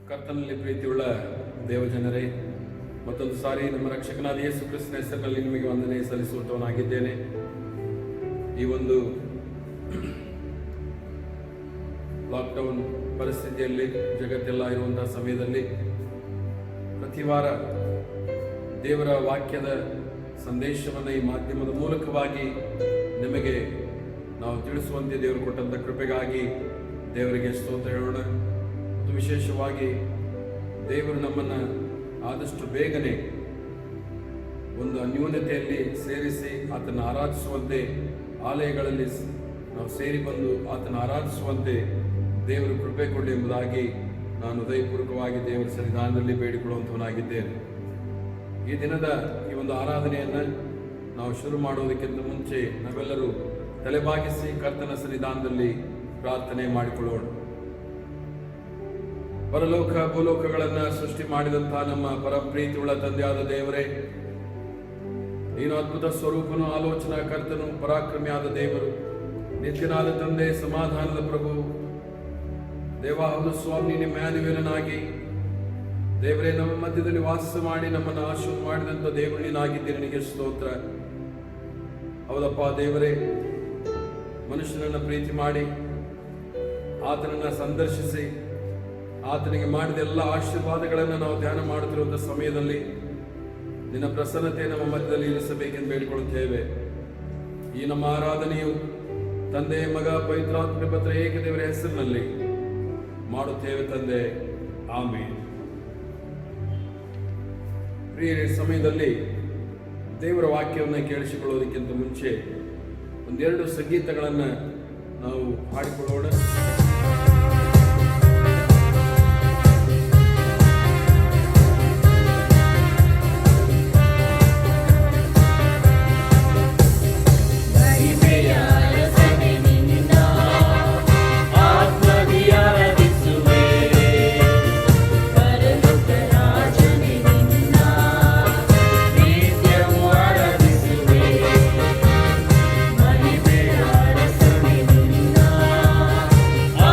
ಕರ್ತನಲ್ಲಿ ಪ್ರೀತಿಯುಳ್ಳ ದೇವಜನರೇ, ಮತ್ತೊಂದು ಸಾರಿ ನಮ್ಮ ರಕ್ಷಕನಾದ ಯೇಸು ಕ್ರಿಸ್ತನ ಹೆಸರಿನಲ್ಲಿ ನಿಮಗೆ ವಂದನೆ ಸಲ್ಲಿಸುವಂತವನಾಗಿದ್ದೇನೆ. ಈ ಒಂದು ಲಾಕ್ಡೌನ್ ಪರಿಸ್ಥಿತಿಯಲ್ಲಿ ಜಗತ್ತೆಲ್ಲ ಇರುವಂತಹ ಸಮಯದಲ್ಲಿ ಪ್ರತಿ ವಾರ ದೇವರ ವಾಕ್ಯದ ಸಂದೇಶವನ್ನು ಈ ಮಾಧ್ಯಮದ ಮೂಲಕವಾಗಿ ನಿಮಗೆ ನಾವು ತಿಳಿಸುವಂತೆ ದೇವರು ಕೊಟ್ಟಂಥ ಕೃಪೆಗಾಗಿ ದೇವರಿಗೆ ಸ್ತೋತ್ರ ಹೇಳೋಣ. ಮತ್ತು ವಿಶೇಷವಾಗಿ ದೇವರು ನಮ್ಮನ್ನು ಆದಷ್ಟು ಬೇಗನೆ ಒಂದು ಅನ್ಯೋನ್ಯತೆಯಲ್ಲಿ ಸೇರಿಸಿ ಆತನ ಆರಾಧಿಸುವಂತೆ, ಆಲಯಗಳಲ್ಲಿ ನಾವು ಸೇರಿ ಬಂದು ಆತನ ಆರಾಧಿಸುವಂತೆ ದೇವರು ಕೃಪೆ ಕೊಡಲಿ ಎಂಬುದಾಗಿ ನಾನು ಹೃದಯಪೂರ್ವಕವಾಗಿ ದೇವರ ಸನ್ನಿಧಾನದಲ್ಲಿ ಬೇಡಿಕೊಳ್ಳುವಂಥವನಾಗಿದ್ದೇನೆ. ಈ ದಿನದ ಈ ಒಂದು ಆರಾಧನೆಯನ್ನು ನಾವು ಶುರು ಮಾಡುವುದಕ್ಕಿಂತ ಮುಂಚೆ ನಾವೆಲ್ಲರೂ ತಲೆಬಾಗಿಸಿ ಕರ್ತನ ಸನ್ನಿಧಾನದಲ್ಲಿ ಪ್ರಾರ್ಥನೆ ಮಾಡಿಕೊಳ್ಳೋಣ. ಪರಲೋಕ ಭೂಲೋಕಗಳನ್ನು ಸೃಷ್ಟಿ ಮಾಡಿದಂತಹ ನಮ್ಮ ಪರಪ್ರೀತಿಯುಳ್ಳ ತಂದೆಯಾದ ದೇವರೇ, ನೀನು ಅದ್ಭುತ ಸ್ವರೂಪನು, ಆಲೋಚನಾ ಕರ್ತನು, ಪರಾಕ್ರಮಿಯಾದ ದೇವರು, ನಿತ್ಯನಾದ ತಂದೆ, ಸಮಾಧಾನದ ಪ್ರಭು ದೇವ. ಹೌದು ಸ್ವಾಮಿ, ನೀನು ಮ್ಯಾನುವೇಲನಾಗಿ ದೇವರೇ ನಮ್ಮ ಮಧ್ಯದಲ್ಲಿ ವಾಸ ಮಾಡಿ ನಮ್ಮನ್ನು ಆಶೀರ್ವಾದ ಮಾಡಿದಂಥ ದೇವರು ನೀನಾಗಿದ್ದೀರಿ. ನಿನಗೆ ಸ್ತೋತ್ರ. ಹೌದಪ್ಪ ದೇವರೇ, ಮನುಷ್ಯನನ್ನು ಪ್ರೀತಿ ಮಾಡಿ ಆತನನ್ನು ಸಂದರ್ಶಿಸಿ ಆತನಿಗೆ ಮಾಡಿದ ಎಲ್ಲ ಆಶೀರ್ವಾದಗಳನ್ನು ನಾವು ಧ್ಯಾನ ಮಾಡುತ್ತಿರುವಂಥ ಸಮಯದಲ್ಲಿ ನಿನ್ನ ಪ್ರಸನ್ನತೆ ನಮ್ಮ ಮಧ್ಯದಲ್ಲಿ ಇರಿಸಬೇಕೆಂದು ಬೇಡಿಕೊಳ್ಳುತ್ತೇವೆ. ಈ ನಮ್ಮ ಆರಾಧನೆಯು ತಂದೆ, ಮಗ, ಪವಿತ್ರಾತ್ಮ ಪತ್ರ ಏಕದೇವರ ಹೆಸರಿನಲ್ಲಿ ಮಾಡುತ್ತೇವೆ ತಂದೆ, ಆಮೇಲೆ. ಪ್ರಿಯರೇ, ಸಮಯದಲ್ಲಿ ದೇವರ ವಾಕ್ಯವನ್ನು ಕೇಳಿಸಿಕೊಳ್ಳೋದಕ್ಕಿಂತ ಮುಂಚೆ ಒಂದೆರಡು ಸಂಗೀತಗಳನ್ನು ನಾವು ಹಾಡಿಕೊಳ್ಳೋಣ. ಆ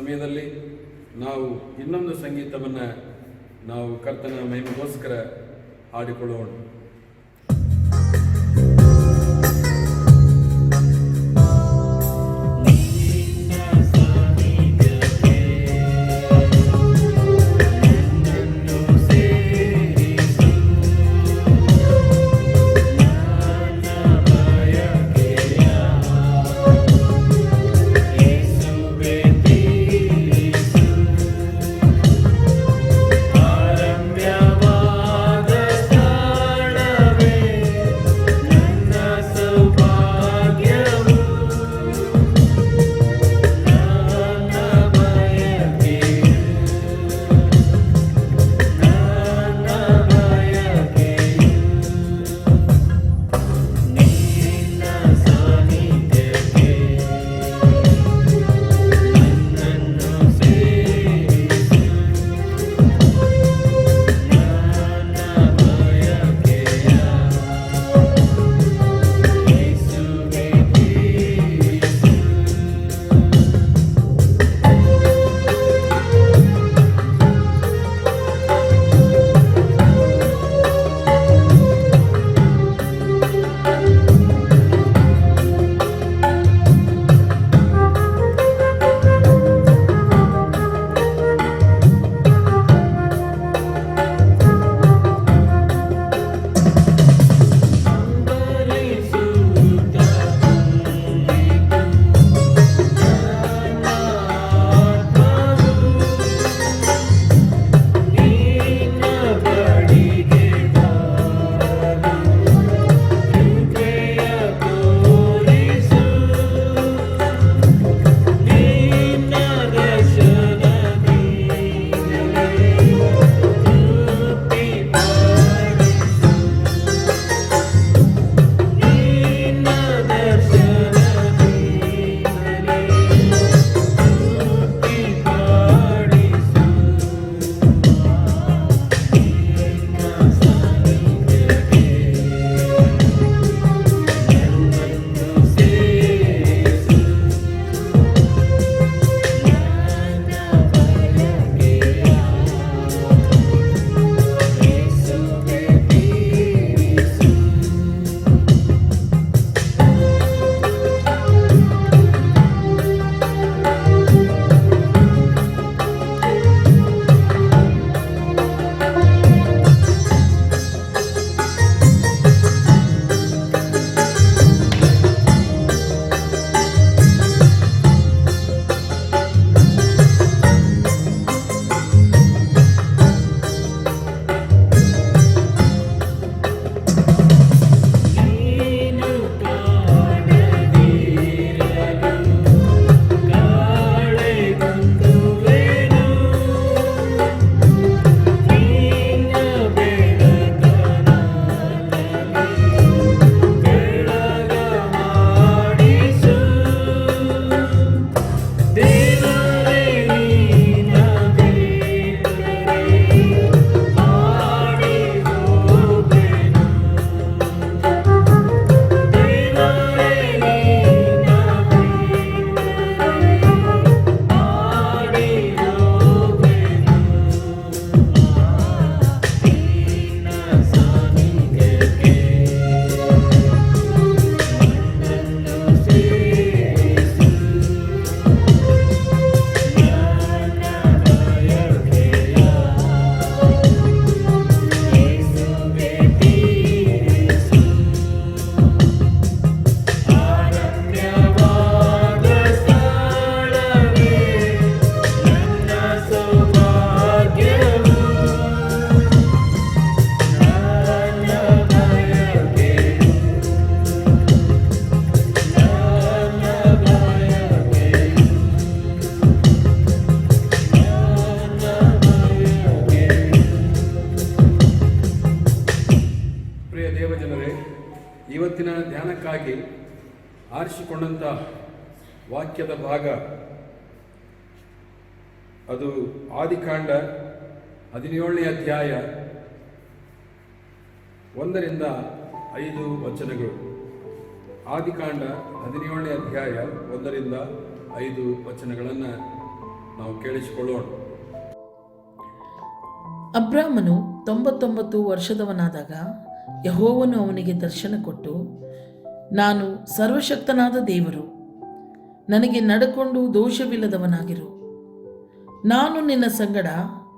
ಸಮಯದಲ್ಲಿ ನಾವು ಇನ್ನೊಂದು ಸಂಗೀತವನ್ನು ನಾವು ಕರ್ತನ ಮಹಿಮೆಗೋಸ್ಕರ ಹಾಡಿಕೊಳ್ಳೋಣ. ಇವತ್ತಿನ ಧ್ಯಾನಕ್ಕಾಗಿ ಆರಿಸಿಕೊಂಡಂಥ ವಾಕ್ಯದ ಭಾಗ ಅದು ಆದಿಕಾಂಡ 17ನೇ ಅಧ್ಯಾಯ 1ರಿಂದ 5 ವಚನಗಳು. ಆದಿಕಾಂಡ 17ನೇ ಅಧ್ಯಾಯ 1ರಿಂದ 5 ವಚನಗಳನ್ನು ನಾವು ಕೇಳಿಸಿಕೊಳ್ಳೋಣ. ಅಬ್ರಾಮನು 99 ವರ್ಷದವನಾದಾಗ ಯೆಹೋವನು ಅವನಿಗೆ ದರ್ಶನ ಕೊಟ್ಟು, ನಾನು ಸರ್ವಶಕ್ತನಾದ ದೇವರು, ನನಗೆ ನಡಕೊಂಡು ದೋಷವಿಲ್ಲದವನಾಗಿರು, ನಾನು ನಿನ್ನ ಸಂಗಡ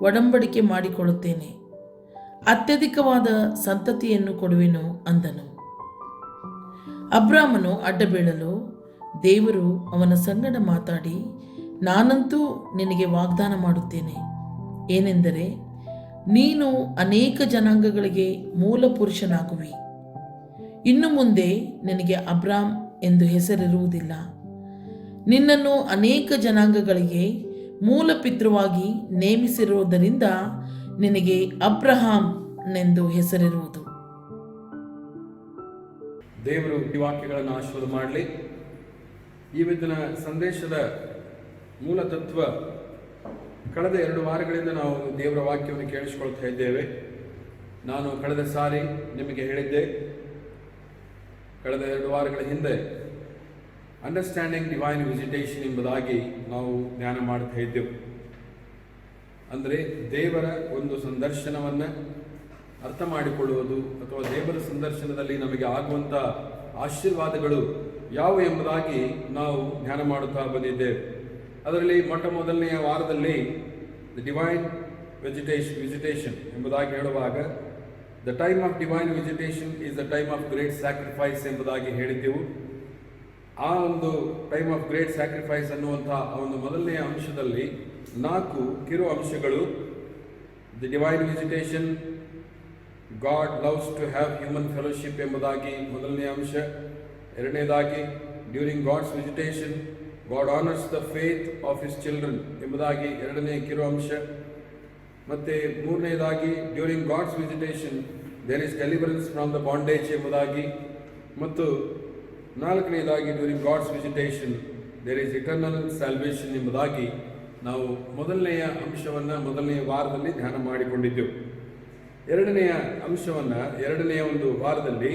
ಒಡಂಬಡಿಕೆ ಮಾಡಿಕೊಳ್ಳುತ್ತೇನೆ, ಅತ್ಯಧಿಕವಾದ ಸಂತತಿಯನ್ನು ಕೊಡುವೆನು ಅಂದನು. ಅಬ್ರಾಮನು ಅಡ್ಡಬೀಳಲು ದೇವರು ಅವನ ಸಂಗಡ ಮಾತಾಡಿ, ನಾನಂತೂ ನಿನಗೆ ವಾಗ್ದಾನ ಮಾಡುತ್ತೇನೆ, ಏನೆಂದರೆ ನೀನು ಅನೇಕ ಜನಾಂಗಗಳಿಗೆ ಮೂಲ ಪುರುಷನಾಗುವಿ. ಇನ್ನು ಮುಂದೆ ನಿನಗೆ ಅಬ್ರಾಮ್ ಎಂದು ಹೆಸರಿರುವುದಿಲ್ಲ, ನಿನ್ನನ್ನು ಅನೇಕ ಜನಾಂಗಗಳಿಗೆ ಮೂಲ ಪಿತೃವಾಗಿ ನೇಮಿಸಿರುವುದರಿಂದ ನಿನಗೆ ಅಬ್ರಹಾಂನೆಂದು ಹೆಸರಿರುವುದು. ದೇವರು ಈ ವಾಕ್ಯಗಳನ್ನು ಆಶೀರ್ವಾದ ಮಾಡಲಿ. ಈ ವಿಧನ ಸಂದೇಶದ ಮೂಲ ತತ್ವ, ಕಳೆದ 2 ವಾರಗಳಿಂದ ನಾವು ದೇವರ ವಾಕ್ಯವನ್ನು ಕೇಳಿಸಿಕೊಳ್ತಾ ಇದ್ದೇವೆ. ನಾನು ಕಳೆದ ಸಾರಿ ನಿಮಗೆ ಹೇಳಿದ್ದೆ, ಕಳೆದ 2 ವಾರಗಳ ಹಿಂದೆ ಅಂಡರ್ಸ್ಟ್ಯಾಂಡಿಂಗ್ ಡಿವೈನ್ ವಿಸಿಟೇಷನ್ ಎಂಬುದಾಗಿ ನಾವು ಧ್ಯಾನ ಮಾಡ್ತಾ ಇದ್ದೆವು. ಅಂದರೆ ದೇವರ ಒಂದು ಸಂದರ್ಶನವನ್ನು ಅರ್ಥ ಮಾಡಿಕೊಳ್ಳುವುದು ಅಥವಾ ದೇವರ ಸಂದರ್ಶನದಲ್ಲಿ ನಮಗೆ ಆಗುವಂಥ ಆಶೀರ್ವಾದಗಳು ಯಾವುವು ಎಂಬುದಾಗಿ ನಾವು ಧ್ಯಾನ ಮಾಡುತ್ತಾ ಬಂದಿದ್ದೇವೆ. ಅದರಲ್ಲಿ ಮೊದಲನೆಯ ವಾರದಲ್ಲಿ ಡಿವೈನ್ ವಿಸಿಟೇಷನ್ ಎಂಬುದಾಗಿ ಹೇಳುವಾಗ the time of divine visitation is the time of great sacrifice ಎಂಬುದಾಗಿ ಹೇಳಿದ್ದೆವು. ಆ ಒಂದು ಟೈಮ್ ಆಫ್ ಗ್ರೇಟ್ ಸ್ಯಾಕ್ರಿಫೈಸ್ ಅನ್ನುವಂಥ ಆ ಒಂದು ಮೊದಲನೆಯ ಅಂಶದಲ್ಲಿ 4 ಕಿರು ಅಂಶಗಳು. The divine visitation, God loves to have human fellowship ಎಂಬುದಾಗಿ ಮೊದಲನೆಯ ಅಂಶ. ಎರಡನೇದಾಗಿ during God's visitation God honours the faith of his children ಎಂಬುದಾಗಿ ಎರಡನೇ ಕಿರು ಅಂಶ. ಮತ್ತು ಮೂರನೇದಾಗಿ during God's visitation there is deliverance from the bondage ಎಂಬುದಾಗಿ. ಮತ್ತು ನಾಲ್ಕನೇದಾಗಿ during God's visitation there is eternal salvation ಎಂಬುದಾಗಿ ನಾವು ಮೊದಲನೆಯ ಅಂಶವನ್ನು ಮೊದಲನೆಯ ವಾರದಲ್ಲಿ ಧ್ಯಾನ ಮಾಡಿಕೊಂಡಿದ್ದೆವು. ಎರಡನೆಯ ಅಂಶವನ್ನು ಎರಡನೆಯ ಒಂದು ವಾರದಲ್ಲಿ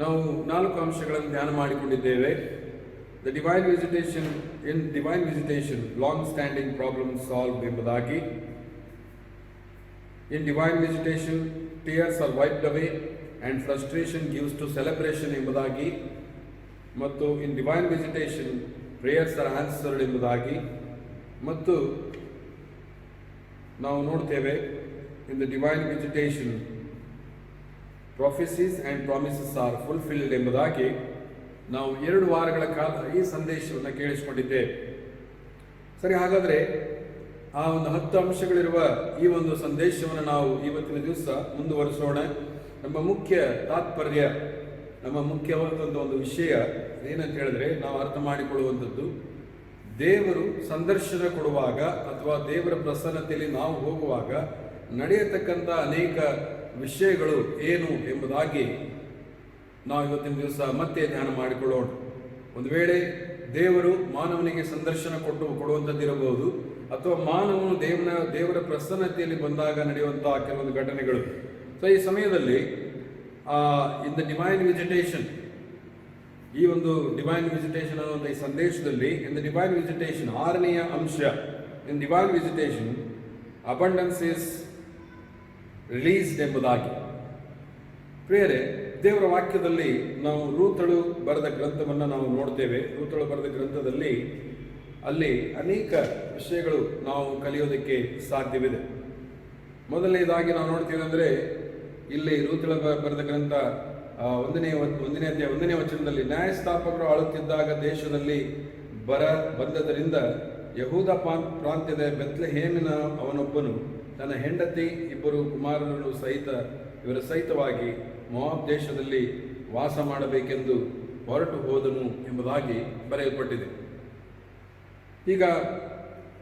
ನಾವು 4 ಅಂಶಗಳನ್ನು ಧ್ಯಾನ ಮಾಡಿಕೊಂಡಿದ್ದೇವೆ. The divine visitation, in divine visitation long standing problem solve ಎಂಬುದಾಗಿ. In divine visitation tears are wiped away and frustration gives to celebration ಎಂಬುದಾಗಿ. ಮತ್ತು in divine visitation prayers are answered ಎಂಬುದಾಗಿ. ಮತ್ತು ನಾವು ನೋಡ್ತೇವೆ in the divine visitation prophecies and promises are fulfilled ಎಂಬುದಾಗಿ ನಾವು 2 ವಾರಗಳ ಕಾಲ ಈ ಸಂದೇಶವನ್ನು ಕೇಳಿಸಿಕೊಂಡಿದ್ದೇವೆ. ಸರಿ, ಹಾಗಾದರೆ ಆ ಒಂದು 10 ಅಂಶಗಳಿರುವ ಈ ಒಂದು ಸಂದೇಶವನ್ನು ನಾವು ಇವತ್ತಿನ ದಿವಸ ಮುಂದುವರಿಸೋಣ. ನಮ್ಮ ಮುಖ್ಯ ತಾತ್ಪರ್ಯ, ನಮ್ಮ ಮುಖ್ಯವಾದಂಥ ಒಂದು ವಿಷಯ ಏನಂತ ಹೇಳಿದ್ರೆ, ನಾವು ಅರ್ಥ ಮಾಡಿಕೊಳ್ಳುವಂಥದ್ದು, ದೇವರು ಸಂದರ್ಶನ ಕೊಡುವಾಗ ಅಥವಾ ದೇವರ ಪ್ರಸನ್ನತೆಯಲ್ಲಿ ನಾವು ಹೋಗುವಾಗ ನಡೆಯತಕ್ಕಂಥ ಅನೇಕ ವಿಷಯಗಳು ಏನು ಎಂಬುದಾಗಿ ನಾವು ಇವತ್ತಿನ ದಿವಸ ಮತ್ತೆ ಧ್ಯಾನ ಮಾಡಿಕೊಳ್ಳೋಣ. ಒಂದು ವೇಳೆ ದೇವರು ಮಾನವನಿಗೆ ಸಂದರ್ಶನ ಕೊಡುವಂಥದ್ದಿರಬಹುದು, ಅಥವಾ ಮಾನವನು ದೇವರ ಪ್ರಸನ್ನತೆಯಲ್ಲಿ ಬಂದಾಗ ನಡೆಯುವಂತಹ ಕೆಲವೊಂದು ಘಟನೆಗಳು. ಸೊ ಈ ಸಮಯದಲ್ಲಿ ಇನ್ ದ ಡಿವೈನ್ ವಿಸಿಟೇಷನ್, ಈ ಒಂದು ಡಿವೈನ್ ವಿಸಿಟೇಷನ್ ಅನ್ನುವಂಥ ಈ ಸಂದೇಶದಲ್ಲಿ ಇನ್ ದ ಡಿವೈನ್ ವಿಸಿಟೇಷನ್ 6ನೆಯ ಅಂಶ, in divine visitation abundance is released ಎಂಬುದಾಗಿ. ಪ್ರಿಯರೇ, ದೇವರ ವಾಕ್ಯದಲ್ಲಿ ನಾವು ರೂತಳು ಬರೆದ ಗ್ರಂಥವನ್ನು ನಾವು ನೋಡ್ತೇವೆ. ರೂತಳು ಬರೆದ ಗ್ರಂಥದಲ್ಲಿ ಅಲ್ಲಿ ಅನೇಕ ವಿಷಯಗಳು ನಾವು ಕಲಿಯೋದಕ್ಕೆ ಸಾಧ್ಯವಿದೆ. ಮೊದಲನೇದಾಗಿ ನಾವು ನೋಡ್ತೀವಿ ಅಂದರೆ, ಇಲ್ಲಿ ರೂತಳು ಬರೆದ ಗ್ರಂಥ 1ನೇ ವಚನದಲ್ಲಿ, ನ್ಯಾಯಸ್ಥಾಪಕರು ಆಳುತ್ತಿದ್ದಾಗ ದೇಶದಲ್ಲಿ ಬರ ಬಂದದರಿಂದ ಯಹೂದ ಪ್ರಾಂತ್ಯದ ಬೆತ್ಲೆಹೇಮಿನ ಅವನೊಬ್ಬನು ತನ್ನ ಹೆಂಡತಿ 2 ಕುಮಾರರು ಇವರ ಸಹಿತವಾಗಿ ಮೋವಾಬ್ ದೇಶದಲ್ಲಿ ವಾಸ ಮಾಡಬೇಕೆಂದು ಹೊರಟು ಹೋದನು ಎಂಬುದಾಗಿ ಬರೆಯಲ್ಪಟ್ಟಿದೆ. ಈಗ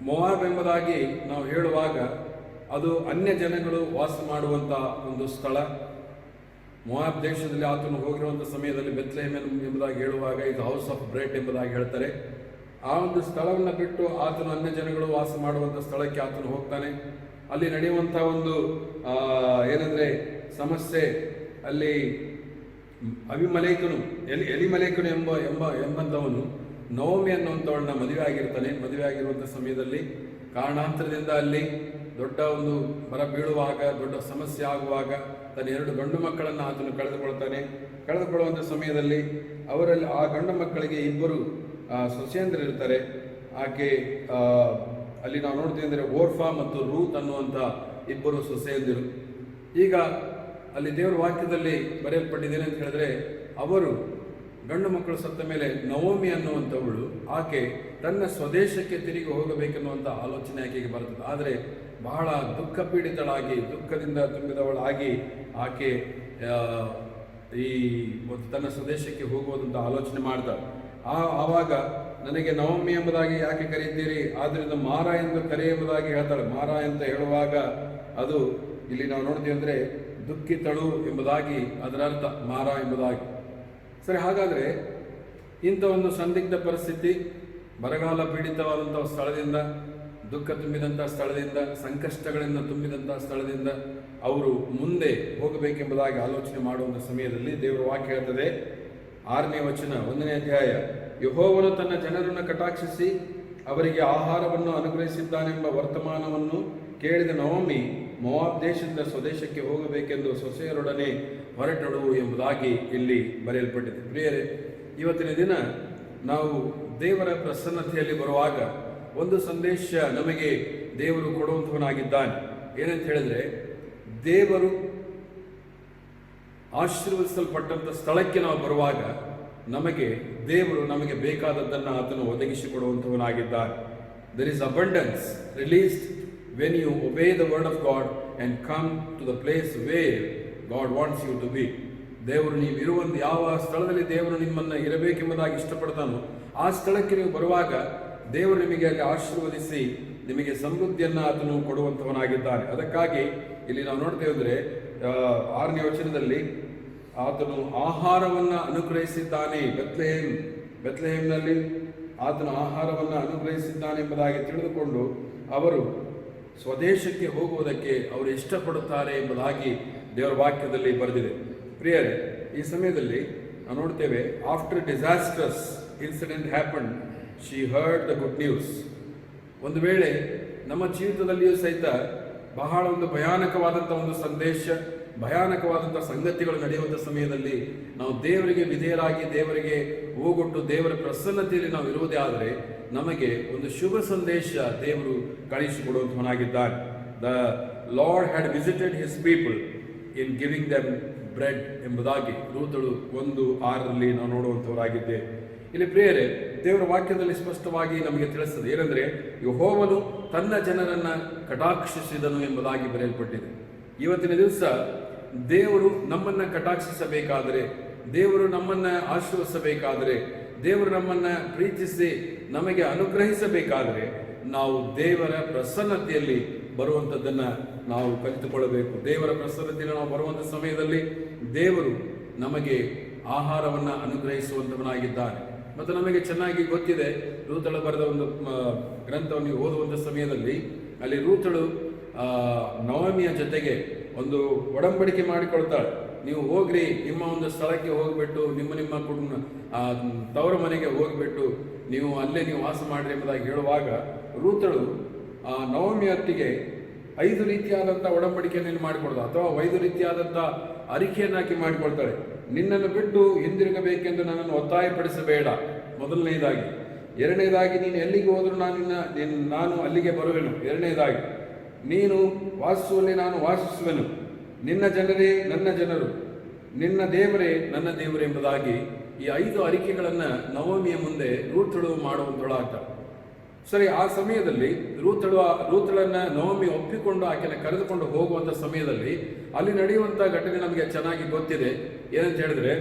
ಮೋವಾಬ್ ಎಂಬುದಾಗಿ ನಾವು ಹೇಳುವಾಗ ಅದು ಅನ್ಯ ಜನಗಳು ವಾಸ ಮಾಡುವಂಥ ಒಂದು ಸ್ಥಳ. ಮೋವಾಬ್ ದೇಶದಲ್ಲಿ ಆತನು ಹೋಗಿರುವಂಥ ಸಮಯದಲ್ಲಿ ಬೆತ್ಲೆಹೇಮ್ ಎಂಬುದಾಗಿ ಹೇಳುವಾಗ ಇದು ಹೌಸ್ ಆಫ್ ಬ್ರೆಡ್ ಎಂಬುದಾಗಿ ಹೇಳ್ತಾರೆ. ಆ ಒಂದು ಸ್ಥಳವನ್ನು ಬಿಟ್ಟು ಆತನು ಅನ್ಯ ಜನಗಳು ವಾಸ ಮಾಡುವಂಥ ಸ್ಥಳಕ್ಕೆ ಆತನು ಹೋಗ್ತಾನೆ. ಅಲ್ಲಿ ನಡೆಯುವಂಥ ಒಂದು ಏನಂದರೆ ಸಮಸ್ಯೆ, ಅಲ್ಲಿ ಎಲಿಮಲೇಕನು ಎಂಬಂಥವನು ನವಮಿ ಅನ್ನುವಂಥವಳನ್ನ ಮದುವೆ ಆಗಿರ್ತಾನೆ. ಮದುವೆ ಆಗಿರುವಂಥ ಸಮಯದಲ್ಲಿ ಕಾರಣಾಂತರದಿಂದ ಅಲ್ಲಿ ದೊಡ್ಡ ಒಂದು ಬರ ಬೀಳುವಾಗ, ದೊಡ್ಡ ಸಮಸ್ಯೆ ಆಗುವಾಗ ತನ್ನ 2 ಗಂಡು ಮಕ್ಕಳನ್ನು ಆತನು ಕಳೆದುಕೊಳ್ತಾನೆ. ಕಳೆದುಕೊಳ್ಳುವಂಥ ಸಮಯದಲ್ಲಿ ಅವರಲ್ಲಿ ಆ ಗಂಡು ಮಕ್ಕಳಿಗೆ 2 ಸೊಸೆಯಂದಿರು ಇರ್ತಾರೆ. ಆಕೆ ಅಲ್ಲಿ ನಾವು ನೋಡ್ತೀವಿ ಅಂದರೆ ಓರ್ಫಾ ಮತ್ತು ರೂತ್ ಅನ್ನುವಂಥ 2 ಸೊಸೆಯಂದಿರು. ಈಗ ಅಲ್ಲಿ ದೇವರ ವಾಕ್ಯದಲ್ಲಿ ಬರೆಯಲ್ಪಟ್ಟಿದ್ದೇನೆ ಅಂತ ಹೇಳಿದ್ರೆ, ಅವರು ಗಂಡು ಮಕ್ಕಳು ಸತ್ತ ಮೇಲೆ ನವೋಮಿ ಅನ್ನುವಂಥವಳು ಆಕೆ ತನ್ನ ಸ್ವದೇಶಕ್ಕೆ ತಿರುಗಿ ಹೋಗಬೇಕೆನ್ನುವಂಥ ಆಲೋಚನೆ ಆಕೆಗೆ ಬರ್ತದೆ. ಆದರೆ ಬಹಳ ದುಃಖ ಪೀಡಿತಳಾಗಿ, ದುಃಖದಿಂದ ತುಂಬಿದವಳಾಗಿ ಆಕೆ ಈ ತನ್ನ ಸ್ವದೇಶಕ್ಕೆ ಹೋಗುವುದಂತ ಆಲೋಚನೆ ಮಾಡ್ತಾಳೆ. ಆವಾಗ ನನಗೆ ನವಮಿ ಎಂಬುದಾಗಿ ಯಾಕೆ ಕರೀತೀರಿ, ಆದ್ದರಿಂದ ಮಾರ ಎಂದು ಕರೆ ಎಂಬುದಾಗಿ ಹೇಳ್ತಾಳೆ. ಮಾರ ಅಂತ ಹೇಳುವಾಗ ಅದು ಇಲ್ಲಿ ನಾವು ನೋಡ್ತೀವಿ ಅಂದರೆ ದುಃಖಿತಳು ಎಂಬುದಾಗಿ ಅದರ ಅರ್ಥ, ಮಾರ ಎಂಬುದಾಗಿ. ಸರಿ, ಹಾಗಾದರೆ ಇಂಥ ಒಂದು ಸಂದಿಗ್ಧ ಪರಿಸ್ಥಿತಿ, ಬರಗಾಲ ಪೀಡಿತವಾದಂಥ ಸ್ಥಳದಿಂದ, ದುಃಖ ತುಂಬಿದಂಥ ಸ್ಥಳದಿಂದ, ಸಂಕಷ್ಟಗಳಿಂದ ತುಂಬಿದಂಥ ಸ್ಥಳದಿಂದ ಅವರು ಮುಂದೆ ಹೋಗಬೇಕೆಂಬುದಾಗಿ ಆಲೋಚನೆ ಮಾಡುವಂಥ ಸಮಯದಲ್ಲಿ ದೇವರ ವಾಕ್ಯ ಹೇಳ್ತದೆ, 6ನೇ ವಚನ 1ನೇ ಅಧ್ಯಾಯ, ಯೆಹೋವನು ತನ್ನ ಜನರನ್ನು ಕಟಾಕ್ಷಿಸಿ ಅವರಿಗೆ ಆಹಾರವನ್ನು ಅನುಗ್ರಹಿಸಿದ್ದಾನೆಂಬ ವರ್ತಮಾನವನ್ನು ಕೇಳಿದ ನವಮಿ ಮೋವಾಬ್ ದೇಶದಿಂದ ಸ್ವದೇಶಕ್ಕೆ ಹೋಗಬೇಕೆಂದು ಸೊಸೆಯರೊಡನೆ ಹೊರಟಳು ಎಂಬುದಾಗಿ ಇಲ್ಲಿ ಬರೆಯಲ್ಪಟ್ಟಿದೆ. ಪ್ರಿಯರೇ, ಇವತ್ತಿನ ದಿನ ನಾವು ದೇವರ ಪ್ರಸನ್ನತೆಯಲ್ಲಿ ಬರುವಾಗ ಒಂದು ಸಂದೇಶ ನಮಗೆ ದೇವರು ಕೊಡುವಂಥವನಾಗಿದ್ದಾನೆ. ಏನಂತ ಹೇಳಿದ್ರೆ, ದೇವರು ಆಶೀರ್ವದಿಸಲ್ಪಟ್ಟಂಥ ಸ್ಥಳಕ್ಕೆ ನಾವು ಬರುವಾಗ ದೇವರು ನಮಗೆ ಬೇಕಾದದ್ದನ್ನು ಆತನು ಒದಗಿಸಿಕೊಡುವಂಥವನಾಗಿದ್ದಾನೆ. There is abundance released when you obey the word of God and come to the place where God wants you to be. ದೇವರು ನೀವು ಇರುವಂಥ ಯಾವ ಸ್ಥಳದಲ್ಲಿ ದೇವರು ನಿಮ್ಮನ್ನು ಇರಬೇಕೆಂಬುದಾಗಿ ಇಷ್ಟಪಡ್ತಾನೋ ಆ ಸ್ಥಳಕ್ಕೆ ನೀವು ಬರುವಾಗ ದೇವರು ನಿಮಗೆ ಅಲ್ಲಿ ಆಶೀರ್ವದಿಸಿ ನಿಮಗೆ ಸಮೃದ್ಧಿಯನ್ನು ಆತನು ಕೊಡುವಂಥವನಾಗಿದ್ದಾನೆ. ಅದಕ್ಕಾಗಿ ಇಲ್ಲಿ ನಾವು ನೋಡ್ತೇವೆ ಅಂದರೆ 6ನೇ ವಚನದಲ್ಲಿ ಆತನು ಆಹಾರವನ್ನು ಅನುಗ್ರಹಿಸಿದ್ದಾನೆ. ಬೆತ್ಲೆಹೇಮ್ನಲ್ಲಿ ಆತನು ಆಹಾರವನ್ನು ಅನುಗ್ರಹಿಸಿದ್ದಾನೆ ಎಂಬುದಾಗಿ ತಿಳಿದುಕೊಂಡು ಅವರು ಸ್ವದೇಶಕ್ಕೆ ಹೋಗುವುದಕ್ಕೆ ಅವರು ಇಷ್ಟಪಡುತ್ತಾರೆ ಎಂಬುದಾಗಿ ದೇವರ ವಾಕ್ಯದಲ್ಲಿ ಬರೆದಿದೆ. ಪ್ರಿಯರೇ, ಈ ಸಮಯದಲ್ಲಿ ನಾವು ನೋಡ್ತೇವೆ, after disastrous incident happen she heard the good news. ಒಂದು ವೇಳೆ ನಮ್ಮ ಜೀವಿತದಲ್ಲಿಯೂ ಸಹಿತ ಬಹಳ ಒಂದು ಭಯಾನಕವಾದಂಥ ಒಂದು ಸಂದೇಶ, ಭಯಾನಕವಾದಂಥ ಸಂಗತಿಗಳು ನಡೆಯುವಂಥ ಸಮಯದಲ್ಲಿ ನಾವು ದೇವರಿಗೆ ವಿಧೇಯರಾಗಿ ದೇವರಿಗೆ ಹೋಗೊಟ್ಟು ದೇವರ ಪ್ರಸನ್ನತೆಯಲ್ಲಿ ನಾವು ಇರುವುದೇ ಆದರೆ ನಮಗೆ ಒಂದು ಶುಭ ಸಂದೇಶ ದೇವರು ಕಳಿಸಿಕೊಡುವಂಥವನಾಗಿದ್ದಾನೆ. The Lord had visited his people in giving them bread ಎಂಬುದಾಗಿ ರೂತಳು 1:6 ನಾವು ನೋಡುವಂಥವರಾಗಿದ್ದೆ. ಇಲ್ಲಿ ಪ್ರಿಯರೇ, ದೇವರ ವಾಕ್ಯದಲ್ಲಿ ಸ್ಪಷ್ಟವಾಗಿ ನಮಗೆ ತಿಳಿಸ್ತದೆ ಏನಂದರೆ, ಯೆಹೋವನು ತನ್ನ ಜನರನ್ನು ಕಟಾಕ್ಷಿಸಿದನು ಎಂಬುದಾಗಿ ಬರೆಯಲ್ಪಟ್ಟಿದೆ. ಇವತ್ತಿನ ದಿವಸ ದೇವರು ನಮ್ಮನ್ನು ಕಟಾಕ್ಷಿಸಬೇಕಾದರೆ, ದೇವರು ನಮ್ಮನ್ನು ಆಶೀರ್ವದಿಸಬೇಕಾದರೆ, ದೇವರು ನಮ್ಮನ್ನು ಪ್ರೀತಿಸಿ ನಮಗೆ ಅನುಗ್ರಹಿಸಬೇಕಾದರೆ ನಾವು ದೇವರ ಪ್ರಸನ್ನತೆಯಲ್ಲಿ ಬರುವಂಥದ್ದನ್ನು ನಾವು ಕಲಿತುಕೊಳ್ಳಬೇಕು. ದೇವರ ಪ್ರಸನ್ನತೆಯಲ್ಲಿ ನಾವು ಬರುವಂಥ ಸಮಯದಲ್ಲಿ ದೇವರು ನಮಗೆ ಆಹಾರವನ್ನು ಅನುಗ್ರಹಿಸುವಂಥವನಾಗಿದ್ದಾನೆ. ಮತ್ತು ನಮಗೆ ಚೆನ್ನಾಗಿ ಗೊತ್ತಿದೆ, ರೂತಳು ಬರೆದ ಒಂದು ಗ್ರಂಥವನ್ನು ನೀವು ಓದುವಂಥ ಸಮಯದಲ್ಲಿ ಅಲ್ಲಿ ರೂತಳು ನವಮಿಯ ಜೊತೆಗೆ ಒಂದು ಒಡಂಬಡಿಕೆ ಮಾಡಿಕೊಳ್ತಾಳೆ. ನೀವು ಹೋಗ್ರಿ, ನಿಮ್ಮ ಒಂದು ಸ್ಥಳಕ್ಕೆ ಹೋಗಿಬಿಟ್ಟು ನಿಮ್ಮ ಕುಟುಂಬ ತವರ ಮನೆಗೆ ಹೋಗಿಬಿಟ್ಟು ನೀವು ಅಲ್ಲೇ ನೀವು ವಾಸ ಮಾಡಿರಿ ಎಂಬುದಾಗಿ ಹೇಳುವಾಗ ರೂತಳು ನವಮಿ ಹೊತ್ತಿಗೆ 5 ರೀತಿಯಾದಂಥ ಒಡಂಬಡಿಕೆಯನ್ನು ಮಾಡಿಕೊಡ್ತಾಳೆ, ಅಥವಾ 5 ರೀತಿಯಾದಂಥ ಅರಿಕೆಯನ್ನಾಕಿ ಮಾಡಿಕೊಳ್ತಾಳೆ. ನಿನ್ನನ್ನು ಬಿಟ್ಟು ಹಿಂದಿರುಗಬೇಕೆಂದು ನನ್ನನ್ನು ಒತ್ತಾಯಪಡಿಸಬೇಡ, ಮೊದಲನೇದಾಗಿ. ಎರಡನೇದಾಗಿ, ನೀನು ಎಲ್ಲಿಗೆ ಹೋದರೂ ನಾನು ಅಲ್ಲಿಗೆ ಬರುವೆನು. ಎರಡನೇದಾಗಿ, ನೀನು ವಾಸಿಸುವಲ್ಲಿ ನಾನು ವಾಸಿಸುವೆನು. ನಿನ್ನ ಜನರೇ ನನ್ನ ಜನರು, ನಿನ್ನ ದೇವರೇ ನನ್ನ ದೇವರು ಎಂಬುದಾಗಿ ಈ 5 ಅರಿಕೆಗಳನ್ನು ನವಮಿಯ ಮುಂದೆ ರೂತಳು ಮಾಡುವಂತಳಾಗ್ತಾಳೆ. ಸರಿ, ಆ ಸಮಯದಲ್ಲಿ ರೂತಳನ್ನು ನವಮಿ ಒಪ್ಪಿಕೊಂಡು ಆಕೆನ ಕರೆದುಕೊಂಡು ಹೋಗುವಂಥ ಸಮಯದಲ್ಲಿ ಅಲ್ಲಿ ನಡೆಯುವಂಥ ಘಟನೆ ನಮಗೆ ಚೆನ್ನಾಗಿ ಗೊತ್ತಿದೆ. ಏನಂತ ಹೇಳಿದ್ರೆ,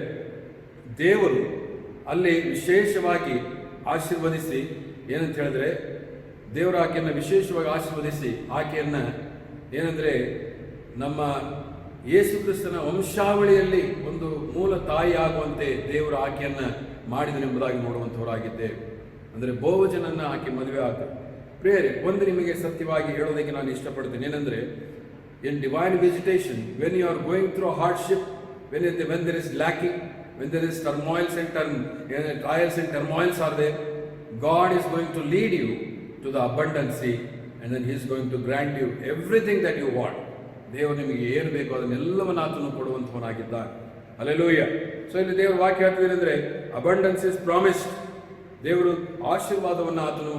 ದೇವರು ಅಲ್ಲಿ ವಿಶೇಷವಾಗಿ ಆಶೀರ್ವದಿಸಿ, ಏನಂತ ಹೇಳಿದ್ರೆ ದೇವರು ಆಕೆಯನ್ನು ವಿಶೇಷವಾಗಿ ಆಶೀರ್ವದಿಸಿ ಆಕೆಯನ್ನು ಏನಂದರೆ ನಮ್ಮ ಯೇಸು ಕ್ರಿಸ್ತನ ವಂಶಾವಳಿಯಲ್ಲಿ ಒಂದು ಮೂಲ ತಾಯಿ ಆಗುವಂತೆ ದೇವರು ಆಕೆಯನ್ನು ಮಾಡಿದನೆಂಬುದಾಗಿ ನೋಡುವಂಥವರಾಗಿದ್ದೇವೆ. ಅಂದರೆ ಬೋವಜನನ್ನು ಆಕೆ ಮದುವೆ ಆಗ್ತದೆ. ಪ್ರಿಯರೇ, ಒಂದು ನಿಮಗೆ ಸತ್ಯವಾಗಿ ಹೇಳೋದಕ್ಕೆ ನಾನು ಇಷ್ಟಪಡ್ತೀನಿ. ಏನಂದರೆ, in divine visitation, when you are going through hardship, when there is lacking, when there is turmoils and trials and turmoils are there, God is going to lead you to the abundancy, and then He is going to grant you everything that you want. ದೇವರು ನಿಮಗೆ ಏನು ಬೇಕು ಅದನ್ನೆಲ್ಲವನ್ನು ಆತನು ಕೊಡುವಂಥವನಾಗಿದ್ದಾನೆ. Hallelujah. So ಇಲ್ಲಿ ದೇವರ ವಾಕ್ಯ ಹೇಳ್ತಿದ್ರೆ abundance is promised. ದೇವರು ಆಶೀರ್ವಾದವನ್ನು ಆತನು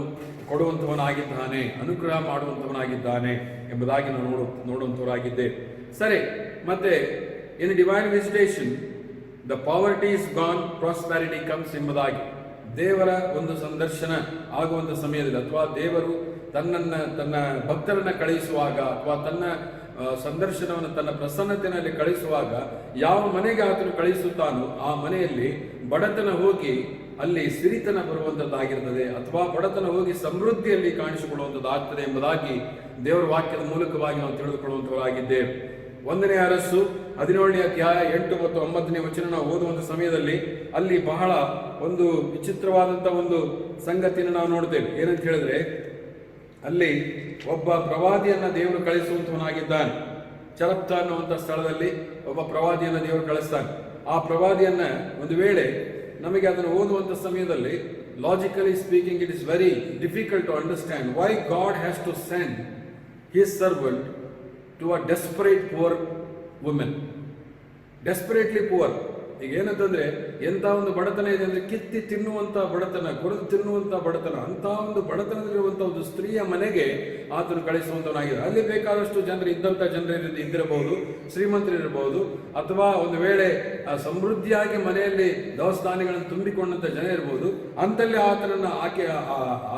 ಕೊಡುವಂಥವನಾಗಿದ್ದಾನೆ, ಅನುಗ್ರಹ ಮಾಡುವಂಥವನಾಗಿದ್ದಾನೆ ಎಂಬುದಾಗಿ ನಾವು ನೋಡುವಂಥವರಾಗಿದ್ದೆ. ಸರಿ, ಮತ್ತೆ in divine visitation the poverty is gone, prosperity comes ಎಂಬುದಾಗಿ ದೇವರ ಒಂದು ಸಂದರ್ಶನ ಆಗುವಂಥ ಸಮಯದಲ್ಲಿ, ಅಥವಾ ದೇವರು ತನ್ನ ಭಕ್ತರನ್ನ ಕಳುಹಿಸುವಾಗ, ಅಥವಾ ತನ್ನ ಸಂದರ್ಶನವನ್ನು ತನ್ನ ಪ್ರಸನ್ನತೆಯಲ್ಲಿ ಕಳಿಸುವಾಗ ಯಾವ ಮನೆಗೆ ಆತನು ಕಳಿಸುತ್ತಾನೋ ಆ ಮನೆಯಲ್ಲಿ ಬಡತನ ಹೋಗಿ ಅಲ್ಲಿ ಸಿರಿತನ ಬರುವಂಥದ್ದಾಗಿರ್ತದೆ, ಅಥವಾ ಬಡತನ ಹೋಗಿ ಸಮೃದ್ಧಿಯಲ್ಲಿ ಕಾಣಿಸಿಕೊಳ್ಳುವಂಥದ್ದಾಗ್ತದೆ ಎಂಬುದಾಗಿ ದೇವರ ವಾಕ್ಯದ ಮೂಲಕವಾಗಿ ನಾವು ತಿಳಿದುಕೊಳ್ಳುವಂಥವರಾಗಿದ್ದೇವೆ. 1ನೇ ಅರಸು 17ನೇ ಅಧ್ಯಾಯ 8 ಮತ್ತು 9ನೇ ವಚನ ನಾವು ಓದುವಂಥ ಸಮಯದಲ್ಲಿ ಅಲ್ಲಿ ಬಹಳ ಒಂದು ವಿಚಿತ್ರವಾದಂಥ ಒಂದು ಸಂಗತಿಯನ್ನು ನಾವು ನೋಡ್ತೇವೆ. ಏನಂತ ಹೇಳಿದ್ರೆ, ಅಲ್ಲಿ ಒಬ್ಬ ಪ್ರವಾದಿಯನ್ನ ದೇವರು ಕಳಿಸುವಂತವನಾಗಿದ್ದಾನೆ. ಚರಪ್ತ ಅನ್ನುವಂಥ ಸ್ಥಳದಲ್ಲಿ ಒಬ್ಬ ಪ್ರವಾದಿಯನ್ನ ದೇವರು ಕಳಿಸ್ತಾನೆ. ಆ ಪ್ರವಾದಿಯನ್ನ ಒಂದು ವೇಳೆ ನಮಗೆ ಅದನ್ನು ಓದುವಂಥ ಸಮಯದಲ್ಲಿ logically speaking it is very difficult to understand why God has to send his servant to a desperate poor women. Desperately poor. ಈಗ ಏನಂತಂದ್ರೆ, ಎಂಥ ಒಂದು ಬಡತನ ಇದೆ ಅಂದ್ರೆ ಕಿತ್ತಿ ತಿನ್ನುವಂಥ ಬಡತನ, ಕೊರೆದು ತಿನ್ನುವಂಥ ಬಡತನ, ಅಂಥ ಒಂದು ಬಡತನದಲ್ಲಿರುವಂಥ ಒಂದು ಸ್ತ್ರೀಯ ಮನೆಗೆ ಆತನು ಕಳಿಸುವಂತವನಾಗಿದೆ. ಅಲ್ಲಿ ಬೇಕಾದಷ್ಟು ಇದ್ದಂಥ ಜನರು ಇದ್ದಿರಬಹುದು, ಶ್ರೀಮಂತರಿರಬಹುದು, ಅಥವಾ ಒಂದು ವೇಳೆ ಸಮೃದ್ಧಿಯಾಗಿ ಮನೆಯಲ್ಲಿ ದವಸ್ಥಾನಗಳನ್ನು ತುಂಬಿಕೊಂಡಂಥ ಜನ ಇರಬಹುದು. ಅಂತಲ್ಲಿ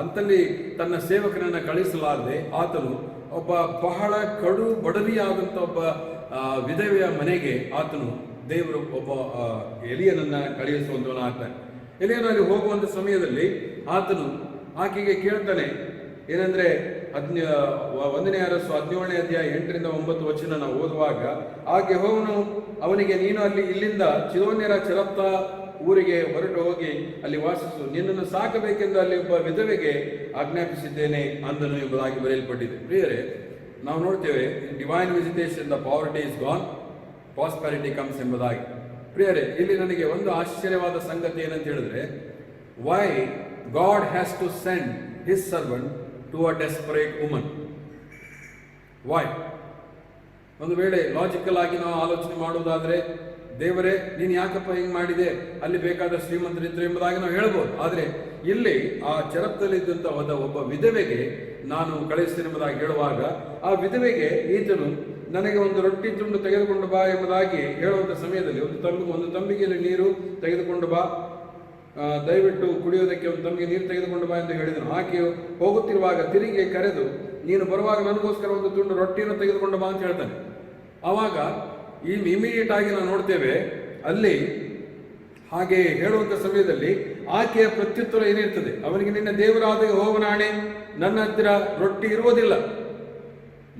ಅಂತಲ್ಲಿ ತನ್ನ ಸೇವಕರನ್ನ ಕಳಿಸಲಾರದೆ ಆತನು ಒಬ್ಬ ಬಹಳ ಕಡು ಬಡವಿಯಾದಂಥ ಒಬ್ಬ ವಿಧವೆಯ ಮನೆಗೆ ಆತನು ದೇವರು ಒಬ್ಬ ಎಲಿಯನನ್ನ ಕಳುಹಿಸುವಂತವನಾಗ್ತಾನೆ. ಎಲಿಯನಲ್ಲಿ ಹೋಗುವಂತ ಸಮಯದಲ್ಲಿ ಆತನು ಆಕೆಗೆ ಕೇಳ್ತಾನೆ. ಏನಂದ್ರೆ 1ನೇ ಅರಸು 17ನೇ ಅಧ್ಯಾಯ 8ರಿಂದ 9 ವಚನ ನಾವು ಓದುವಾಗ, ಆಕೆ ಹೋಗನು ಅವನಿಗೆ, ನೀನು ಇಲ್ಲಿಂದ ಚಿದೋನ್ಯರ ಚರಪ್ತ ಊರಿಗೆ ಹೊರಟು ಹೋಗಿ ಅಲ್ಲಿ ವಾಸಿಸು, ನಿನ್ನನ್ನು ಸಾಕಬೇಕೆಂದು ಅಲ್ಲಿ ಒಬ್ಬ ವಿಧವೆಗೆ ಆಜ್ಞಾಪಿಸಿದ್ದೇನೆ ಅಂದನು ಎಂಬುದಾಗಿ ಬರೆಯಲ್ಪಟ್ಟಿದೆ. ಪ್ರಿಯರೇ, ನಾವು ನೋಡ್ತೇವೆ divine visitation the poverty is gone, prosperity comes ಎಂಬುದಾಗಿ. ಪ್ರಿಯರೇ, ಇಲ್ಲಿ ನನಗೆ ಒಂದು ಆಶ್ಚರ್ಯವಾದ ಸಂಗತಿ ಏನಂತ ಹೇಳಿದ್ರೆ, why God has to send his servant to a desperate woman. Why? ಒಂದು ವೇಳೆ ಲಾಜಿಕಲ್ ಆಗಿ ನಾವು ಆಲೋಚನೆ ಮಾಡುವುದಾದ್ರೆ, ದೇವರೇ ನೀನು ಯಾಕಪ್ಪ ಹಿಂಗೆ ಮಾಡಿದೆ, ಅಲ್ಲಿ ಬೇಕಾದ ಶ್ರೀಮಂತರಿದ್ರು ಎಂಬುದಾಗಿ ನಾವು ಹೇಳ್ಬೋದು. ಆದರೆ ಇಲ್ಲಿ ಆ ಚರಪ್ತಲ್ಲಿದ್ದಂಥ ಒಬ್ಬ ವಿಧವೆಗೆ ನಾನು ಕಳಿಸ್ತೇನೆ ಎಂಬುದಾಗಿ ಹೇಳುವಾಗ, ಆ ವಿಧವೆಗೆ ಈತನು ನನಗೆ ಒಂದು ರೊಟ್ಟಿ ತುಂಡು ತೆಗೆದುಕೊಂಡು ಬಾ ಎಂಬುದಾಗಿ ಹೇಳುವಂಥ ಸಮಯದಲ್ಲಿ ಒಂದು ತಂಬಿಗೆಯಲ್ಲಿ ನೀರು ತೆಗೆದುಕೊಂಡು ಬಾ, ದಯವಿಟ್ಟು ಕುಡಿಯೋದಕ್ಕೆ ಒಂದು ತಂಬಿಗೆ ನೀರು ತೆಗೆದುಕೊಂಡು ಬಾ ಎಂದು ಹೇಳಿದನು. ಆಕೆಯು ಹೋಗುತ್ತಿರುವಾಗ ತಿರುಗಿ ಕರೆದು, ನೀನು ಬರುವಾಗ ನನಗೋಸ್ಕರ ಒಂದು ತುಂಡು ರೊಟ್ಟಿಯನ್ನು ತೆಗೆದುಕೊಂಡು ಬಾ ಅಂತ ಹೇಳ್ತಾನೆ. ಆವಾಗ ಇಮಿಡಿಯೇಟ್ ಆಗಿ ನಾವು ನೋಡ್ತೇವೆ ಅಲ್ಲಿ ಹಾಗೆ ಹೇಳುವಂಥ ಸಮಯದಲ್ಲಿ ಆಕೆಯ ಪ್ರತ್ಯುತ್ತರ ಏನಿರ್ತದೆ, ಅವನಿಗೆ ನಿನ್ನ ದೇವರಾದ ಯೆಹೋವನಾಣೆ, ನನ್ನ ಹತ್ತಿರ ರೊಟ್ಟಿ ಇರುವುದಿಲ್ಲ,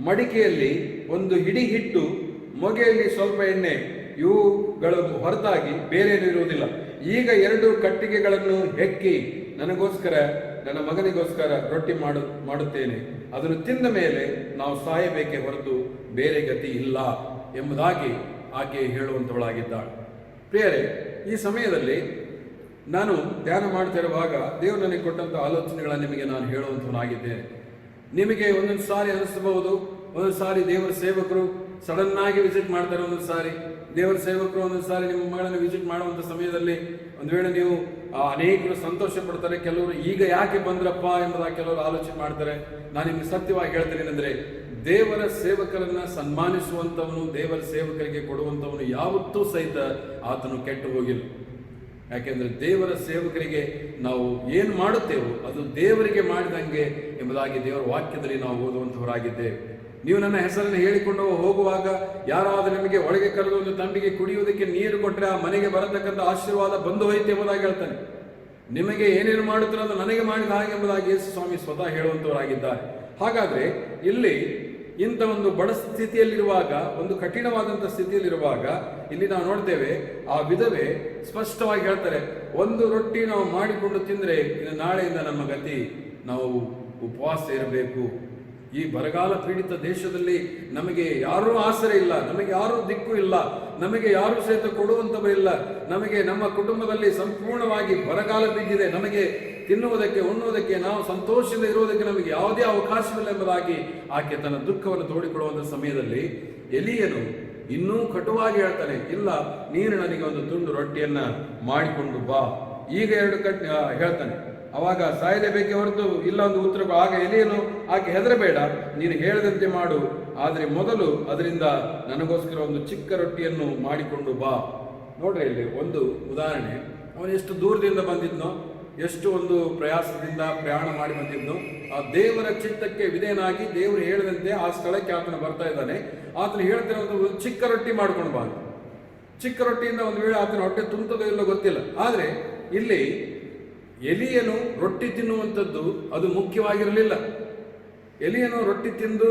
ಮಡಿಕೆಯಲ್ಲಿ ಒಂದು ಹಿಡಿ ಹಿಟ್ಟು, ಮೊಗೆಯಲ್ಲಿ ಸ್ವಲ್ಪ ಎಣ್ಣೆ, ಇವುಗಳು ಹೊರತಾಗಿ ಬೇರೇನೂ ಇರುವುದಿಲ್ಲ. ಈಗ 2 ಕಟ್ಟಿಗೆಗಳನ್ನು ಹೆಕ್ಕಿ ನನಗೋಸ್ಕರ ನನ್ನ ಮಗನಿಗೋಸ್ಕರ ರೊಟ್ಟಿ ಮಾಡುತ್ತೇನೆ, ಅದನ್ನು ತಿಂದ ಮೇಲೆ ನಾವು ಸಾಯಬೇಕೇ ಹೊರತು ಬೇರೆ ಗತಿ ಇಲ್ಲ ಎಂಬುದಾಗಿ ಆಕೆ ಹೇಳುವಂಥವಳಾಗಿದ್ದಾಳೆ. ಪ್ರಿಯರೇ, ಈ ಸಮಯದಲ್ಲಿ ನಾನು ಧ್ಯಾನ ಮಾಡ್ತಿರುವಾಗ ದೇವರು ನನಗೆ ಕೊಟ್ಟಂಥ ಆಲೋಚನೆಗಳನ್ನು ನಿಮಗೆ ನಾನು ಹೇಳುವಂಥವನಾಗಿದ್ದೇನೆ. ನಿಮಗೆ ಒಂದೊಂದು ಸಾರಿ ಅನಿಸಬಹುದು, ಒಂದೊಂದು ಸಾರಿ ದೇವರ ಸೇವಕರು ಸಡನ್ ಆಗಿ ವಿಸಿಟ್ ಮಾಡ್ತಾರೆ, ಒಂದೊಂದು ಸಾರಿ ದೇವರ ಸೇವಕರು ಒಂದೊಂದು ಸಾರಿ ನಿಮ್ಮ ಮಗಳನ್ನು ವಿಸಿಟ್ ಮಾಡುವಂಥ ಸಮಯದಲ್ಲಿ ಒಂದು ವೇಳೆ ನೀವು ಅನೇಕರು ಸಂತೋಷ ಪಡ್ತಾರೆ, ಕೆಲವರು ಈಗ ಯಾಕೆ ಬಂದ್ರಪ್ಪ ಎಂಬುದಾಗಿ ಕೆಲವರು ಆಲೋಚನೆ ಮಾಡ್ತಾರೆ. ನಾನು ನಿಮಗೆ ಸತ್ಯವಾಗಿ ಹೇಳ್ತೇನೆ ಏನಂದ್ರೆ, ದೇವರ ಸೇವಕರನ್ನ ಸನ್ಮಾನಿಸುವಂಥವನು, ದೇವರ ಸೇವಕರಿಗೆ ಕೊಡುವಂಥವನು ಯಾವತ್ತೂ ಸಹಿತ ಆತನು ಕೆಟ್ಟು ಹೋಗಿಲ್ಲ. ಯಾಕೆಂದ್ರೆ ದೇವರ ಸೇವಕರಿಗೆ ನಾವು ಏನು ಮಾಡುತ್ತೇವೋ ಅದು ದೇವರಿಗೆ ಮಾಡಿದಂಗೆ ಎಂಬುದಾಗಿ ದೇವರ ವಾಕ್ಯದಲ್ಲಿ ನಾವು ಓದುವಂಥವರಾಗಿದ್ದೇವೆ. ನೀವು ನನ್ನ ಹೆಸರನ್ನು ಹೇಳಿಕೊಂಡು ಹೋಗುವಾಗ ಯಾರಾದರೂ ನಿಮಗೆ ಒಳಗೆ ಕರೆದು ಒಂದು ತಂಬಿಗೆ ಕುಡಿಯುವುದಕ್ಕೆ ನೀರು ಕೊಟ್ಟರೆ ಆ ಮನೆಗೆ ಬರತಕ್ಕಂಥ ಆಶೀರ್ವಾದ ಬಂದು ಹೋಯಿತು ಎಂಬುದಾಗಿ ಹೇಳ್ತಾನೆ. ನಿಮಗೆ ಏನೇನು ಮಾಡುತ್ತೀರೋ ಅದು ನನಗೆ ಮಾಡಿದ ಹಾಗೆ ಎಂಬುದಾಗಿ ಯೇಸು ಸ್ವಾಮಿ ಸ್ವತಃ ಹೇಳುವಂಥವರಾಗಿದ್ದಾರೆ. ಹಾಗಾದ್ರೆ ಇಲ್ಲಿ ಇಂಥ ಒಂದು ಬಡ ಸ್ಥಿತಿಯಲ್ಲಿರುವಾಗ, ಒಂದು ಕಠಿಣವಾದಂಥ ಸ್ಥಿತಿಯಲ್ಲಿರುವಾಗ ಇಲ್ಲಿ ನಾವು ನೋಡ್ತೇವೆ ಆ ವಿಧವೆ ಸ್ಪಷ್ಟವಾಗಿ ಹೇಳ್ತಾರೆ, ಒಂದು ರೊಟ್ಟಿ ನಾವು ಮಾಡಿಕೊಂಡು ತಿಂದರೆ ಇನ್ನು ನಾಳೆಯಿಂದ ನಮ್ಮ ಗತಿ ನಾವು ಉಪವಾಸ ಇರಬೇಕು. ಈ ಬರಗಾಲ ಪೀಡಿತ ದೇಶದಲ್ಲಿ ನಮಗೆ ಯಾರೂ ಆಸರೆ ಇಲ್ಲ, ನಮಗೆ ಯಾರೂ ದಿಕ್ಕು ಇಲ್ಲ, ನಮಗೆ ಯಾರೂ ಸಹಿತ ಕೊಡುವಂಥವರಿಲ್ಲ. ನಮಗೆ ನಮ್ಮ ಕುಟುಂಬದಲ್ಲಿ ಸಂಪೂರ್ಣವಾಗಿ ಬರಗಾಲ ಬಿದ್ದಿದೆ. ನಮಗೆ ತಿನ್ನುವುದಕ್ಕೆ, ಉಣ್ಣುವುದಕ್ಕೆ, ನಾವು ಸಂತೋಷದಿಂದ ಇರುವುದಕ್ಕೆ ನಮಗೆ ಯಾವುದೇ ಅವಕಾಶವಿಲ್ಲ ಎಂಬುದಾಗಿ ಆಕೆ ತನ್ನ ದುಃಖವನ್ನು ತೋಡಿಕೊಳ್ಳುವಂಥ ಸಮಯದಲ್ಲಿ ಎಲೀಯನು ಇನ್ನೂ ಕಟುವಾಗಿ ಹೇಳ್ತಾನೆ, ಇಲ್ಲ, ನೀನು ನನಗೆ ಒಂದು ತುಂಡು ರೊಟ್ಟಿಯನ್ನ ಮಾಡಿಕೊಂಡು ಬಾ. ಈಗ 2 ಹೇಳ್ತಾನೆ. ಅವಾಗ ಸಾಯಲೇಬೇಕೆ ಹೊರತು ಇಲ್ಲ ಒಂದು ಉತ್ತರ. ಆಗ ಎಲೀಯನು ಆಕೆ ಹೆದರಬೇಡ, ನೀನು ಹೇಳಿದಂತೆ ಮಾಡು, ಆದರೆ ಮೊದಲು ಅದರಿಂದ ನನಗೋಸ್ಕರ ಒಂದು ಚಿಕ್ಕ ರೊಟ್ಟಿಯನ್ನು ಮಾಡಿಕೊಂಡು ಬಾ. ನೋಡ್ರಿ, ಇಲ್ಲಿ ಒಂದು ಉದಾಹರಣೆ. ಅವನು ಎಷ್ಟು ದೂರದಿಂದ ಬಂದಿದ್ನೋ, ಎಷ್ಟು ಒಂದು ಪ್ರಯಾಸದಿಂದ ಪ್ರಯಾಣ ಮಾಡಿ ಬಂದಿದ್ನು. ಆ ದೇವರ ಚಿತ್ತಕ್ಕೆ ವಿಧೇಯನಾಗಿ ದೇವರು ಹೇಳಿದಂತೆ ಆ ಸ್ಥಳಕ್ಕೆ ಆತನು ಬರ್ತಾ ಇದ್ದಾನೆ. ಆತನು ಹೇಳ್ತಿರೋ ಒಂದು ಚಿಕ್ಕ ರೊಟ್ಟಿ ಮಾಡ್ಕೊಂಡು ಬಾ. ಚಿಕ್ಕ ರೊಟ್ಟಿಯಿಂದ ಒಂದು ವೇಳೆ ಆತನ ಹೊಟ್ಟೆ ತುಂಬುತ್ತದೋ ಇಲ್ಲೋ ಗೊತ್ತಿಲ್ಲ. ಆದರೆ ಇಲ್ಲಿ ಎಲೀಯನು ರೊಟ್ಟಿ ತಿನ್ನುವಂಥದ್ದು ಅದು ಮುಖ್ಯವಾಗಿರಲಿಲ್ಲ. ಎಲೀಯನು ರೊಟ್ಟಿ ತಿಂದು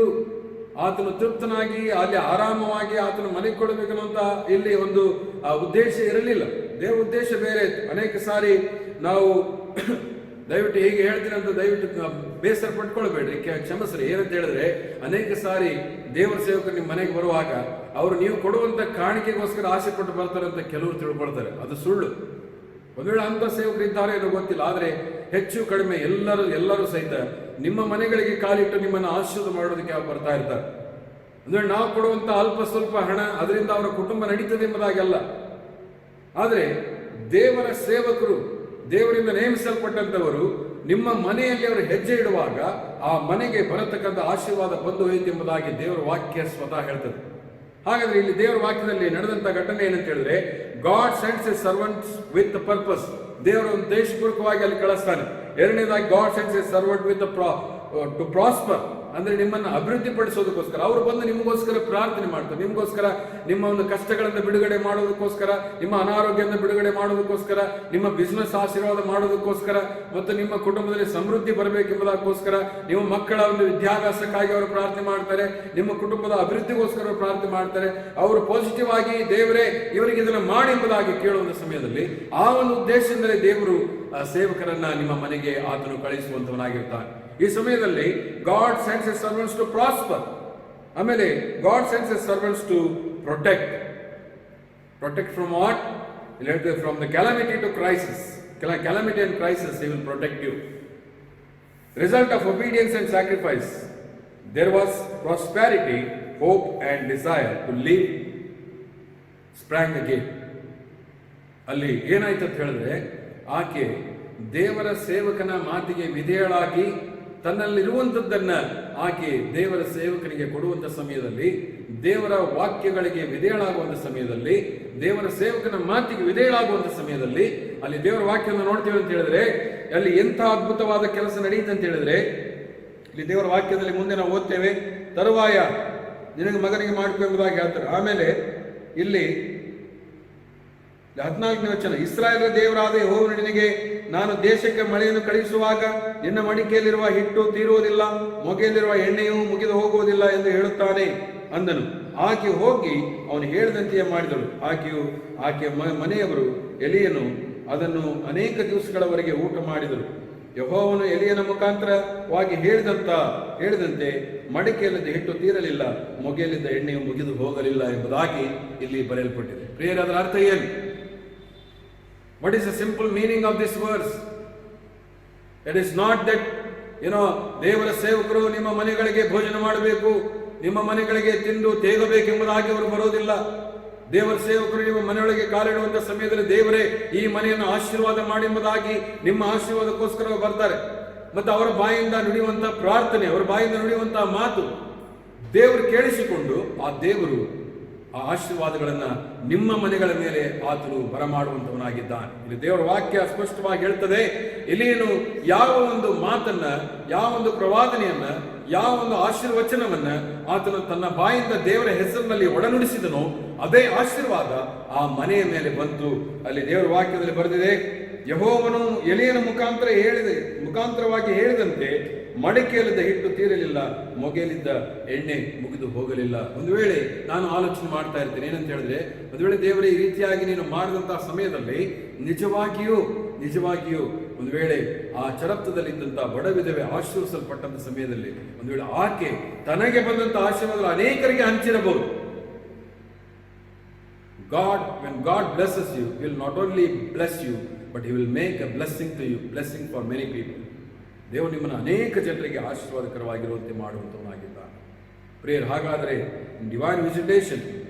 ಆತನು ತೃಪ್ತನಾಗಿ ಅಲ್ಲಿ ಆರಾಮವಾಗಿ ಆತನು ಮನೆಗೆ ಕೊಡಬೇಕನ್ನುವಂತ ಇಲ್ಲಿ ಒಂದು ಉದ್ದೇಶ ಇರಲಿಲ್ಲ. ದೇವರ ಉದ್ದೇಶ ಬೇರೆ ಇತ್ತು. ಅನೇಕ ಸಾರಿ ನಾವು ದಯವಿಟ್ಟು ಹೇಗೆ ಹೇಳ್ತೀನಿ ಅಂತ ದಯವಿಟ್ಟು ಬೇಸರ ಪಟ್ಕೊಳ್ಬೇಡ್ರಿ, ಕ್ಷಮಿಸ್ರಿ. ಏನಂತ ಹೇಳಿದ್ರೆ, ಅನೇಕ ಸಾರಿ ದೇವರ ಸೇವಕರು ನಿಮ್ಮ ಮನೆಗೆ ಬರುವಾಗ ಅವರು ನೀವು ಕೊಡುವಂತ ಕಾಣಿಕೆಗೋಸ್ಕರ ಆಸೆ ಪಟ್ಟು ಬರ್ತಾರೆ ಅಂತ ಕೆಲವರು ತಿಳ್ಕೊಳ್ತಾರೆ. ಅದು ಸುಳ್ಳು. ಒಂದು ವೇಳೆ ಅಂತ ಸೇವಕರು ಇದ್ದಾರೆ ಏನೋ ಗೊತ್ತಿಲ್ಲ, ಆದರೆ ಹೆಚ್ಚು ಕಡಿಮೆ ಎಲ್ಲರೂ ಸಹಿತ ನಿಮ್ಮ ಮನೆಗಳಿಗೆ ಕಾಲಿಟ್ಟು ನಿಮ್ಮನ್ನು ಆಶೀರ್ವಾದ ಮಾಡೋದಕ್ಕೆ ಬರ್ತಾ ಇರ್ತಾರೆ. ಅಂದ್ರೆ ನಾವು ಕೊಡುವಂತ ಅಲ್ಪ ಸ್ವಲ್ಪ ಹಣ ಅದರಿಂದ ಅವರ ಕುಟುಂಬ ನಡೀತದೆ ಎಂಬುದಾಗಲ್ಲ. ಆದರೆ ದೇವರ ಸೇವಕರು, ದೇವರಿಂದ ನೇಮಿಸಲ್ಪಟ್ಟಂತವರು ನಿಮ್ಮ ಮನೆಯಲ್ಲಿ ಅವರು ಹೆಜ್ಜೆ ಇಡುವಾಗ ಆ ಮನೆಗೆ ಬರತಕ್ಕಂಥ ಆಶೀರ್ವಾದ ಬಂದು ಹೋಯಿತು ಎಂಬುದಾಗಿ ದೇವರ ವಾಕ್ಯ ಸ್ವತಃ ಹೇಳ್ತದೆ. ಹಾಗಾದ್ರೆ ಇಲ್ಲಿ ದೇವರ ವಾಕ್ಯದಲ್ಲಿ ನಡೆದಂತ ಘಟನೆ ಏನಂತ ಹೇಳಿದ್ರೆ, God sends a servants with purpose. ದೇವರು ಒಂದು ದೇಶಪೂರ್ವಕವಾಗಿ ಅಲ್ಲಿ ಕಳಿಸ್ತಾನೆ. ಎರಡನೇದಾಗಿ God sends a servant with to prosper, ಅಂದ್ರೆ ನಿಮ್ಮನ್ನು ಅಭಿವೃದ್ಧಿ ಪಡಿಸೋದಕ್ಕೋಸ್ಕರ ಅವರು ಬಂದು ನಿಮಗೋಸ್ಕರ ಪ್ರಾರ್ಥನೆ ಮಾಡ್ತಾರೆ. ನಿಮಗೋಸ್ಕರ ನಿಮ್ಮ ಒಂದು ಕಷ್ಟಗಳನ್ನು ಬಿಡುಗಡೆ ಮಾಡೋದಕ್ಕೋಸ್ಕರ, ನಿಮ್ಮ ಅನಾರೋಗ್ಯದಿಂದ ಬಿಡುಗಡೆ ಮಾಡೋದಕ್ಕೋಸ್ಕರ, ನಿಮ್ಮ ಬಿಸ್ನೆಸ್ ಆಶೀರ್ವಾದ ಮಾಡೋದಕ್ಕೋಸ್ಕರ, ಮತ್ತು ನಿಮ್ಮ ಕುಟುಂಬದಲ್ಲಿ ಸಮೃದ್ಧಿ ಬರಬೇಕೆಂಬುದಕ್ಕೋಸ್ಕರ, ನಿಮ್ಮ ಮಕ್ಕಳ ಒಂದು ವಿದ್ಯಾಭ್ಯಾಸಕ್ಕಾಗಿ ಅವರು ಪ್ರಾರ್ಥನೆ ಮಾಡ್ತಾರೆ, ನಿಮ್ಮ ಕುಟುಂಬದ ಅಭಿವೃದ್ಧಿಗೋಸ್ಕರ ಪ್ರಾರ್ಥನೆ ಮಾಡ್ತಾರೆ. ಅವರು ಪಾಸಿಟಿವ್ ಆಗಿ ದೇವರೇ ಇವರಿಗೆ ಇದನ್ನು ಮಾಡಿ ಎಂಬುದಾಗಿ ಕೇಳುವ ಸಮಯದಲ್ಲಿ ಆ ಒಂದು ಉದ್ದೇಶದಿಂದಲೇ ದೇವರು ಸೇವಕರನ್ನ ನಿಮ್ಮ ಮನೆಗೆ ಆತನು ಕಳಿಸುವಂತವನಾಗಿರ್ತಾನೆ. ಈ ಸಮಯದಲ್ಲಿ God sends his servants to prosper. ಆಮೇಲೆ God sends his servants to protect. Protect from what? From the calamity to crisis. Calamity and crisis, he will protect you. Result of obedience and sacrifice. There was prosperity, hope and desire to live sprang again. ಅಲ್ಲಿ ಏನಾಯ್ತು ಅಂತ ಹೇಳಿದ್ರೆ, ಆಕೆ ದೇವರ ಸೇವಕನ ಮಾತಿಗೆ ವಿಧೇಯಳಾಗಿ ತನ್ನಲ್ಲಿರುವಂಥದ್ದನ್ನ ಆಕೆ ದೇವರ ಸೇವಕನಿಗೆ ಕೊಡುವಂಥ ಸಮಯದಲ್ಲಿ, ದೇವರ ವಾಕ್ಯಗಳಿಗೆ ವಿಧೇಯಳಾಗುವಂಥ ಸಮಯದಲ್ಲಿ, ದೇವರ ಸೇವಕನ ಮಾತಿಗೆ ವಿಧೇಯಳಾಗುವಂಥ ಸಮಯದಲ್ಲಿ ಅಲ್ಲಿ ದೇವರ ವಾಕ್ಯವನ್ನು ನೋಡ್ತೀವಿ ಅಂತ ಹೇಳಿದ್ರೆ, ಅಲ್ಲಿ ಎಂಥ ಅದ್ಭುತವಾದ ಕೆಲಸ ನಡೆಯುತ್ತೆ ಅಂತ ಹೇಳಿದ್ರೆ, ಇಲ್ಲಿ ದೇವರ ವಾಕ್ಯದಲ್ಲಿ ಮುಂದೆ ನಾವು ಓದ್ತೇವೆ, ತರುವಾಯ ನಿನಗೆ ಮಗನಿಗೆ ಮಾಡಿಕೊಳ್ಳುವುದಾಗಿ ಹೇಳ್ತಾರೆ. ಆಮೇಲೆ ಇಲ್ಲಿ 14ನೇ ವಚನ, ಇಸ್ರಾಯೇಲರ ದೇವರಾದ ಯೆಹೋವನು ನಿನಗೆ ನಾನು ದೇಶಕ್ಕೆ ಮಳೆಯನ್ನು ಕಳುಹಿಸುವಾಗ ನಿನ್ನ ಮಡಿಕೆಯಲ್ಲಿರುವ ಹಿಟ್ಟು ತೀರುವುದಿಲ್ಲ, ಮೊಗೆಯಲ್ಲಿರುವ ಎಣ್ಣೆಯೂ ಮುಗಿದು ಹೋಗುವುದಿಲ್ಲ ಎಂದು ಹೇಳುತ್ತಾನೆ ಅಂದನು. ಆಕೆ ಹೋಗಿ ಅವನು ಹೇಳಿದಂತೆಯೇ ಮಾಡಿದಳು. ಆಕೆಯ ಮನೆಯವರು ಎಲೀಯನು ಅದನ್ನು ಅನೇಕ ದಿವಸಗಳವರೆಗೆ ಊಟ ಮಾಡಿದರು. ಯೆಹೋವನು ಎಲೀಯನ ಮುಖಾಂತರವಾಗಿ ಹೇಳಿದಂತೆ ಮಡಿಕೆಯಲ್ಲಿದ್ದ ಹಿಟ್ಟು ತೀರಲಿಲ್ಲ, ಮೊಗೆಯಲ್ಲಿದ್ದ ಎಣ್ಣೆಯು ಮುಗಿದು ಹೋಗಲಿಲ್ಲ ಎಂಬುದಾಗಿ ಇಲ್ಲಿ ಬರೆಯಲ್ಪಟ್ಟಿದೆ. ಪ್ರಿಯರೇ, ಅದರ ಅರ್ಥ ಏನು? What is the simple meaning of this verse? It is not that, ದೇವರ ಸೇವಕರು ನಿಮ್ಮ ಮನೆಗಳಿಗೆ ಭೋಜನ ಮಾಡಬೇಕು, ನಿಮ್ಮ ಮನೆಗಳಿಗೆ ತಿಂದು ತೇಗಬೇಕೆಂಬುದಾಗಿ ಅವರು ಬರೋದಿಲ್ಲ. ದೇವರ ಸೇವಕರು ನಿಮ್ಮ ಮನೆಯೊಳಗೆ ಕಾಲಿಡುವಂತ ಸಮಯದಲ್ಲಿ ದೇವರೇ ಈ ಮನೆಯನ್ನು ಆಶೀರ್ವಾದ ಮಾಡಿ ಎಂಬುದಾಗಿ ನಿಮ್ಮ ಆಶೀರ್ವಾದಕ್ಕೋಸ್ಕರ ಬರ್ತಾರೆ. ಮತ್ತು ಅವರ ಬಾಯಿಂದ ನುಡಿಯುವಂತಹ ಪ್ರಾರ್ಥನೆ, ಅವರ ಬಾಯಿಂದ ನುಡಿಯುವಂತಹ ಮಾತು ದೇವರು ಕೇಳಿಸಿಕೊಂಡು ಆ ದೇವರು ಆ ಆಶೀರ್ವಾದಗಳನ್ನ ನಿಮ್ಮ ಮನೆಗಳ ಮೇಲೆ ಆತನು ಬರಮಾಡುವಂತವನಾಗಿದ್ದಾನೆ. ಇಲ್ಲಿ ದೇವರ ವಾಕ್ಯ ಸ್ಪಷ್ಟವಾಗಿ ಹೇಳ್ತದೆ, ಎಲೀಯನು ಯಾವ ಒಂದು ಮಾತನ್ನ, ಯಾವ ಒಂದು ಪ್ರವಾದನೆಯನ್ನ, ಯಾವ ಒಂದು ಆಶೀರ್ವಚನವನ್ನ ಆತನು ತನ್ನ ಬಾಯಿಂದ ದೇವರ ಹೆಸರಿನಲ್ಲಿ ಒಡನುಡಿಸಿದನೋ ಅದೇ ಆಶೀರ್ವಾದ ಆ ಮನೆಯ ಮೇಲೆ ಬಂತು. ಅಲ್ಲಿ ದೇವರ ವಾಕ್ಯದಲ್ಲಿ ಬರೆದಿದೆ, ಯೆಹೋವನು ಎಲೀಯನ ಮುಖಾಂತರವಾಗಿ ಹೇಳಿದಂತೆ ಮಡಿಕೆಯಲ್ಲಿದ್ದ ಹಿಟ್ಟು ತೀರಲಿಲ್ಲ, ಮೊಗೆಯಲ್ಲಿದ್ದ ಎಣ್ಣೆ ಮುಗಿದು ಹೋಗಲಿಲ್ಲ. ಒಂದು ವೇಳೆ ನಾನು ಆಲೋಚನೆ ಮಾಡ್ತಾ ಇರ್ತೇನೆ, ಏನಂತ ಹೇಳಿದ್ರೆ, ಒಂದು ವೇಳೆ ದೇವರೇ ಈ ರೀತಿಯಾಗಿ ನೀನು ಮಾಡಿದಂತಹ ಸಮಯದಲ್ಲಿ ನಿಜವಾಗಿಯೂ ನಿಜವಾಗಿಯೂ ಒಂದು ವೇಳೆ ಆ ಚರಪ್ತದಲ್ಲಿದ್ದಂಥ ಬಡ ವಿಧವೆ ಆಶೀರ್ವಿಸಲ್ಪಟ್ಟಂತ ಸಮಯದಲ್ಲಿ ಒಂದು ವೇಳೆ ಆಕೆ ತನಗೆ ಬಂದಂತ ಆಶೀರ್ವಾದಗಳು ಅನೇಕರಿಗೆ ಹಂಚಿರಬಹುದು. When God blesses you, He will not only bless you, but He will make a blessing to you, blessing for many people. ದೇವರು ನಿಮ್ಮನ್ನು ಅನೇಕ ಜನರಿಗೆ ಆಶೀರ್ವಾದಕರವಾಗಿರುವಂತೆ ಮಾಡುವಂತವನಾಗಿದ್ದಾನೆ. ಪ್ರಿಯರೇ, ಹಾಗಾದರೆ divine visitation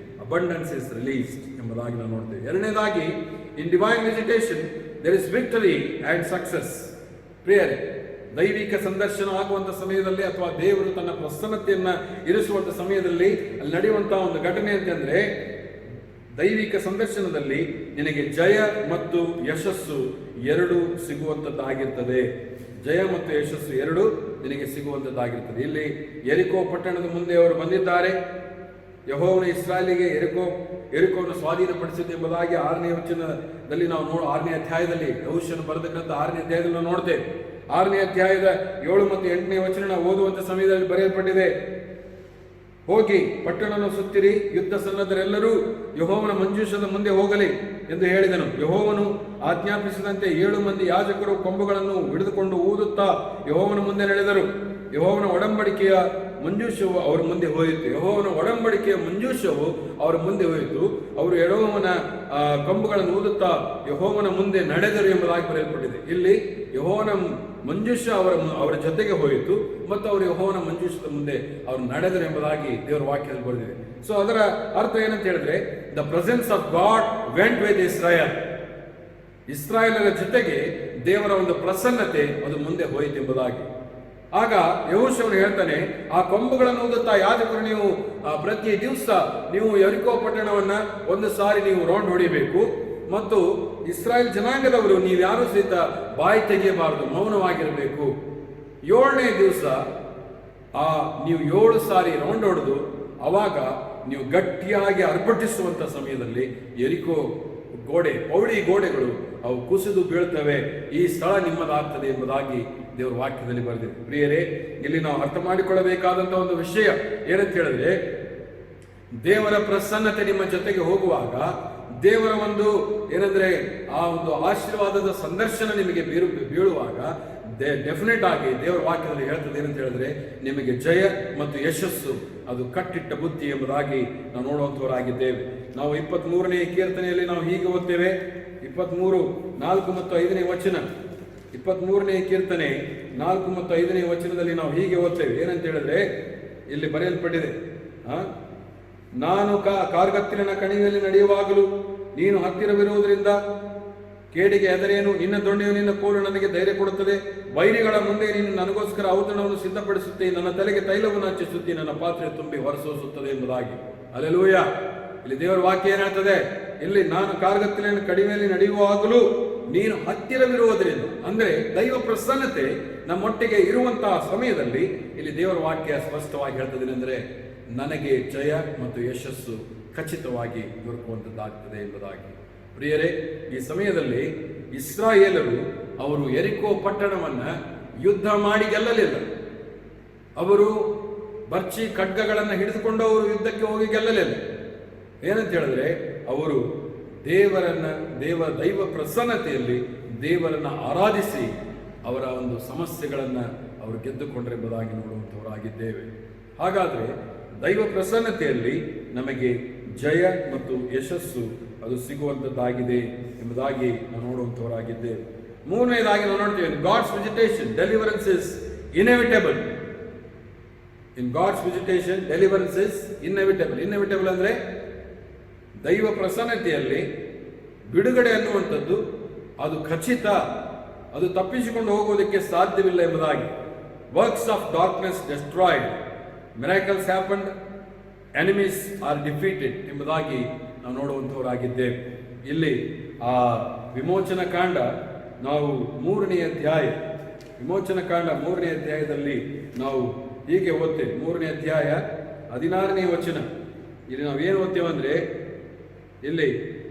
abundance is released ಎಂಬುದಾಗಿ ನಾವು ನೋಡ್ತೇವೆ. ಎರಡನೇದಾಗಿ, in divine visitation there is victory and success. ಪ್ರಿಯರೇ, ದೈವಿಕ ಸಂದರ್ಶನ ಆಗುವಂತ ಸಮಯದಲ್ಲಿ ಅಥವಾ ದೇವರು ತನ್ನ ಪ್ರಸನ್ನತೆಯನ್ನ ಇರಿಸುವಂತ ಸಮಯದಲ್ಲಿ ಅಲ್ಲಿ ನಡೆಯುವಂತಹ ಒಂದು ಘಟನೆ ಅಂತಂದ್ರೆ, ದೈವಿಕ ಸಂದರ್ಶನದಲ್ಲಿ ನಿನಗೆ ಜಯ ಮತ್ತು ಯಶಸ್ಸು ಎರಡೂ ಸಿಗುವಂತದ್ದಾಗಿರ್ತದೆ. ಜಯ ಮತ್ತು ಯಶಸ್ಸು ಎರಡೂ ನಿನಗೆ ಸಿಗುವಂತದ್ದಾಗಿರ್ತದೆ. ಇಲ್ಲಿ ಯೆರಿಕೋ ಪಟ್ಟಣದ ಮುಂದೆ ಅವರು ಬಂದಿದ್ದಾರೆ. ಯೆಹೋವನು ಇಸ್ರಾಯೇಲಿಗೆ ಯೆರಿಕೋವನ್ನು ಸ್ವಾಧೀನಪಡಿಸಿದ್ದು ಎಂಬುದಾಗಿ 6ನೇ ವಚನದಲ್ಲಿ ನಾವು 6ನೇ ಅಧ್ಯಾಯದಲ್ಲಿ ಯೆಹೋಶುವನು ಬರೆದಕ್ಕಂಥ 6ನೇ ಅಧ್ಯಾಯದಲ್ಲಿ ನಾವು ನೋಡ್ತೇವೆ. 6ನೇ ಅಧ್ಯಾಯದ 7 ಮತ್ತು 8ನೇ ವಚನ ಓದುವಂತ ಸಮಯದಲ್ಲಿ ಬರೆಯಲ್ಪಟ್ಟಿದೆ, ಹೋಗಿ ಪಟ್ಟಣವನ್ನು ಸುತ್ತಿರಿ, ಯುದ್ಧ ಸನ್ನದ್ಧರೆಲ್ಲರೂ ಯೆಹೋವನ ಮಂಜೂಷದ ಮುಂದೆ ಹೋಗಲಿ ಎಂದು ಹೇಳಿದನು. ಯೆಹೋವನು ಆಜ್ಞಾಪಿಸಿದಂತೆ 7 ಮಂದಿ ಯಾಜಕರು ಕೊಂಬುಗಳನ್ನು ಹಿಡಿದುಕೊಂಡು ಊದುತ್ತಾ ಯೆಹೋವನ ಮುಂದೆ ನಡೆದರು. ಯೆಹೋವನ ಒಡಂಬಡಿಕೆಯ ಮಂಜೂಷವು ಅವರ ಮುಂದೆ ಹೋಯಿತು. ಯೆಹೋವನ ಒಡಂಬಡಿಕೆಯ ಮಂಜೂಷವು ಅವರ ಮುಂದೆ ಹೋಯಿತು. ಅವರು ಯೆಹೋವನ ಕೊಂಬುಗಳನ್ನು ಊದುತ್ತಾ ಯೆಹೋವನ ಮುಂದೆ ನಡೆದರು ಎಂಬುದಾಗಿ ಬರೆಯಲ್ಪಟ್ಟಿದೆ. ಇಲ್ಲಿ ಯೆಹೋವನ ಮಂಜೂಷ ಅವರ ಜೊತೆಗೆ ಹೋಯಿತು ಮತ್ತು ಅವರು ಯೆಹೋವನ ಮಂಜೂಷದ ಮುಂದೆ ಅವರು ನಡೆದರು ಎಂಬುದಾಗಿ ದೇವರ ವಾಕ್ಯದಲ್ಲಿ ಬರೆದಿದೆ. ಸೊ ಅದರ ಅರ್ಥ ಏನಂತ ಹೇಳಿದ್ರೆ, the presence of god went with Israel. ಇಸ್ರಾಯೇಲರ ಜೊತೆಗೆ ದೇವರ ಒಂದು ಪ್ರಸನ್ನತೆ ಅದು ಮುಂದೆ ಹೋಯಿತು ಎಂಬುದಾಗಿ. ಆಗ ಯೆಹೋಶುವನು ಹೇಳ್ತಾನೆ, ಆ ಕೊಂಬುಗಳನ್ನು ಊದುತ್ತಾ ಯಾಜಕರು ನೀವು ಪ್ರತಿ ದಿವಸ ನೀವು ಯೆರಿಕೋ ಪಟ್ಟಣವನ್ನ ಒಂದು ಸಾರಿ ನೀವು ರೌಂಡ್ ಹೊಡಿಬೇಕು ಮತ್ತು ಇಸ್ರಾಯೇಲ್ ಜನಾಂಗದವರು ನೀವು ಯಾರು ಸಹಿತ ಬಾಯಿ ತೆಗೆಯಬಾರದು, ಮೌನವಾಗಿರಬೇಕು. 7ನೇ ದಿವಸ ನೀವು 7 ಸಾರಿ ರೌಂಡ್ ಹೊಡೆದು ಅವಾಗ ನೀವು ಗಟ್ಟಿಯಾಗಿ ಅರ್ಪಟಿಸುವಂತ ಸಮಯದಲ್ಲಿ ಯೆರಿಕೋ ಪೌಳಿ ಗೋಡೆಗಳು ಅವು ಕುಸಿದು ಬೀಳ್ತವೆ, ಈ ಸ್ಥಳ ನಿಮ್ಮದಾಗ್ತದೆ ಎಂಬುದಾಗಿ ದೇವರ ವಾಕ್ಯದಲ್ಲಿ ಬರೆದಿದೆ. ಪ್ರಿಯರೇ, ಇಲ್ಲಿ ನಾವು ಅರ್ಥ ಮಾಡಿಕೊಳ್ಳಬೇಕಾದಂತ ಒಂದು ವಿಷಯ ಏನಂತ ಹೇಳಿದ್ರೆ, ದೇವರ ಪ್ರಸನ್ನತೆ ನಿಮ್ಮ ಜೊತೆಗೆ ಹೋಗುವಾಗ ದೇವರ ಒಂದು ಏನಂದ್ರೆ ಆ ಒಂದು ಆಶೀರ್ವಾದದ ಸಂದರ್ಶನ ನಿಮಗೆ ಬೀಳುವಾಗ ಡೆಫಿನೆಟ್ ಆಗಿ ದೇವರ ವಾಕ್ಯದಲ್ಲಿ ಹೇಳ್ತದೆ ಏನಂತ ಹೇಳಿದ್ರೆ, ನಿಮಗೆ ಜಯ ಮತ್ತು ಯಶಸ್ಸು ಅದು ಕಟ್ಟಿಟ್ಟ ಬುದ್ಧಿ ಎಂಬುದಾಗಿ ನಾವು ನೋಡುವಂತವರಾಗಿದ್ದೇವೆ. ನಾವು 23ನೇ ಕೀರ್ತನೆಯಲ್ಲಿ ನಾವು ಹೀಗೆ ಓದ್ತೇವೆ, 23, 4 ಮತ್ತು 5ನೇ ವಚನ. 23ನೇ ಕೀರ್ತನೆ 4 ಮತ್ತು 5ನೇ ವಚನದಲ್ಲಿ ನಾವು ಹೀಗೆ ಓದ್ತೇವೆ. ಏನಂತ ಹೇಳಿದ್ರೆ, ಇಲ್ಲಿ ಬರೆಯಲ್ಪಟ್ಟಿದೆ, ನಾನು ಕಾರ್ಗತ್ತಿಲಿನ ಕಣಿವೆಯಲ್ಲಿ ನಡೆಯುವಾಗಲೂ ನೀನು ಹತ್ತಿರವಿರುವುದರಿಂದ ಕೇಡಿಗೆ ಹೆದರೇನು, ನಿನ್ನ ದೊಣ್ಣೆಯು ನಿನ್ನ ಕೋಲು ನನಗೆ ಧೈರ್ಯ ಕೊಡುತ್ತದೆ. ವೈರಿಗಳ ಮುಂದೆ ನೀನು ನನಗೋಸ್ಕರ ಔತಣವನ್ನು ಸಿದ್ಧಪಡಿಸುತ್ತಿ, ನನ್ನ ತಲೆಗೆ ತೈಲವನ್ನು ಹಚ್ಚಿಸುತ್ತಿ, ನನ್ನ ಪಾತ್ರೆ ತುಂಬಿ ಹೊರಸೂಸುತ್ತದೆ ಎಂಬುದಾಗಿ. ಹಲ್ಲೆಲೂಯಾ. ಇಲ್ಲಿ ದೇವರ ವಾಕ್ಯ ಏನ್ ಹೇಳ್ತದೆ, ಇಲ್ಲಿ ನಾನು ಕಾರ್ಗತ್ತಿಲಿನ ಕಡಿಮೆಯಲ್ಲಿ ನಡೆಯುವಾಗಲೂ ನೀನು ಹತ್ತಿರವಿರುವುದರಿಂದ, ಅಂದ್ರೆ ದೈವ ಪ್ರಸನ್ನತೆ ನಮ್ಮೊಟ್ಟಿಗೆ ಇರುವಂತಹ ಸಮಯದಲ್ಲಿ ಇಲ್ಲಿ ದೇವರ ವಾಕ್ಯ ಸ್ಪಷ್ಟವಾಗಿ ಹೇಳ್ತದೆ ಅಂದ್ರೆ, ನನಗೆ ಜಯ ಮತ್ತು ಯಶಸ್ಸು ಖಚಿತವಾಗಿ ದೊರಕುವಂತದ್ದಾಗ್ತದೆ ಎಂಬುದಾಗಿ. ಪ್ರಿಯರೇ, ಈ ಸಮಯದಲ್ಲಿ ಇಸ್ರಾಯೇಲರು ಅವರು ಯೆರಿಕೋ ಪಟ್ಟಣವನ್ನ ಯುದ್ಧ ಮಾಡಿ ಗೆಲ್ಲಲಿಲ್ಲ. ಅವರು ಬರ್ಚಿ ಖಡ್ಗಗಳನ್ನು ಹಿಡಿದುಕೊಂಡು ಅವರು ಯುದ್ಧಕ್ಕೆ ಹೋಗಿ ಗೆಲ್ಲಲಿಲ್ಲ. ಏನಂತ ಹೇಳಿದ್ರೆ, ಅವರು ದೈವ ಪ್ರಸನ್ನತೆಯಲ್ಲಿ ದೇವರನ್ನ ಆರಾಧಿಸಿ ಅವರ ಒಂದು ಸಮಸ್ಯೆಗಳನ್ನ ಅವರು ಗೆದ್ದುಕೊಂಡರೆಂಬುದಾಗಿ ನೋಡುವಂತವರಾಗಿದ್ದೇವೆ. ಹಾಗಾದ್ರೆ ದೈವ ಪ್ರಸನ್ನತೆಯಲ್ಲಿ ನಮಗೆ ಜಯ ಮತ್ತು ಯಶಸ್ಸು ಅದು ಸಿಗುವಂತದ್ದಾಗಿದೆ ಎಂಬುದಾಗಿ ನಾವು ನೋಡುವಂತವರಾಗಿದ್ದೇವೆ. 3ನೇದಾಗಿ ನಾವು ನೋಡ್ತೇವೆ, God's visitation deliverance is inevitable. In God's visitation deliverance is inevitable. Inevitable ಅಂದ್ರೆ ದೈವ ಪ್ರಸನ್ನತೆಯಲ್ಲಿ ಬಿಡುಗಡೆ ಅನ್ನುವಂಥದ್ದು ಅದು ಖಚಿತ, ಅದು ತಪ್ಪಿಸಿಕೊಂಡು ಹೋಗುವುದಕ್ಕೆ ಸಾಧ್ಯವಿಲ್ಲ ಎಂಬುದಾಗಿ. Works of darkness destroyed, miracles happened, enemies are defeated ಎಂಬುದಾಗಿ ನಾವು ನೋಡುವಂಥವರಾಗಿದ್ದೇವೆ. ಇಲ್ಲಿ ಆ ವಿಮೋಚನ ಕಾಂಡ ನಾವು 3ನೇ ಅಧ್ಯಾಯ, ವಿಮೋಚನ ಕಾಂಡ 3ನೇ ಅಧ್ಯಾಯದಲ್ಲಿ ನಾವು ಹೀಗೆ ಓದ್ತೇವೆ. 3ನೇ ಅಧ್ಯಾಯ 16ನೇ ವಚನ. ಇಲ್ಲಿ ನಾವು ಏನು ಓದ್ತೇವೆ ಅಂದ್ರೆ, ಇಲ್ಲಿ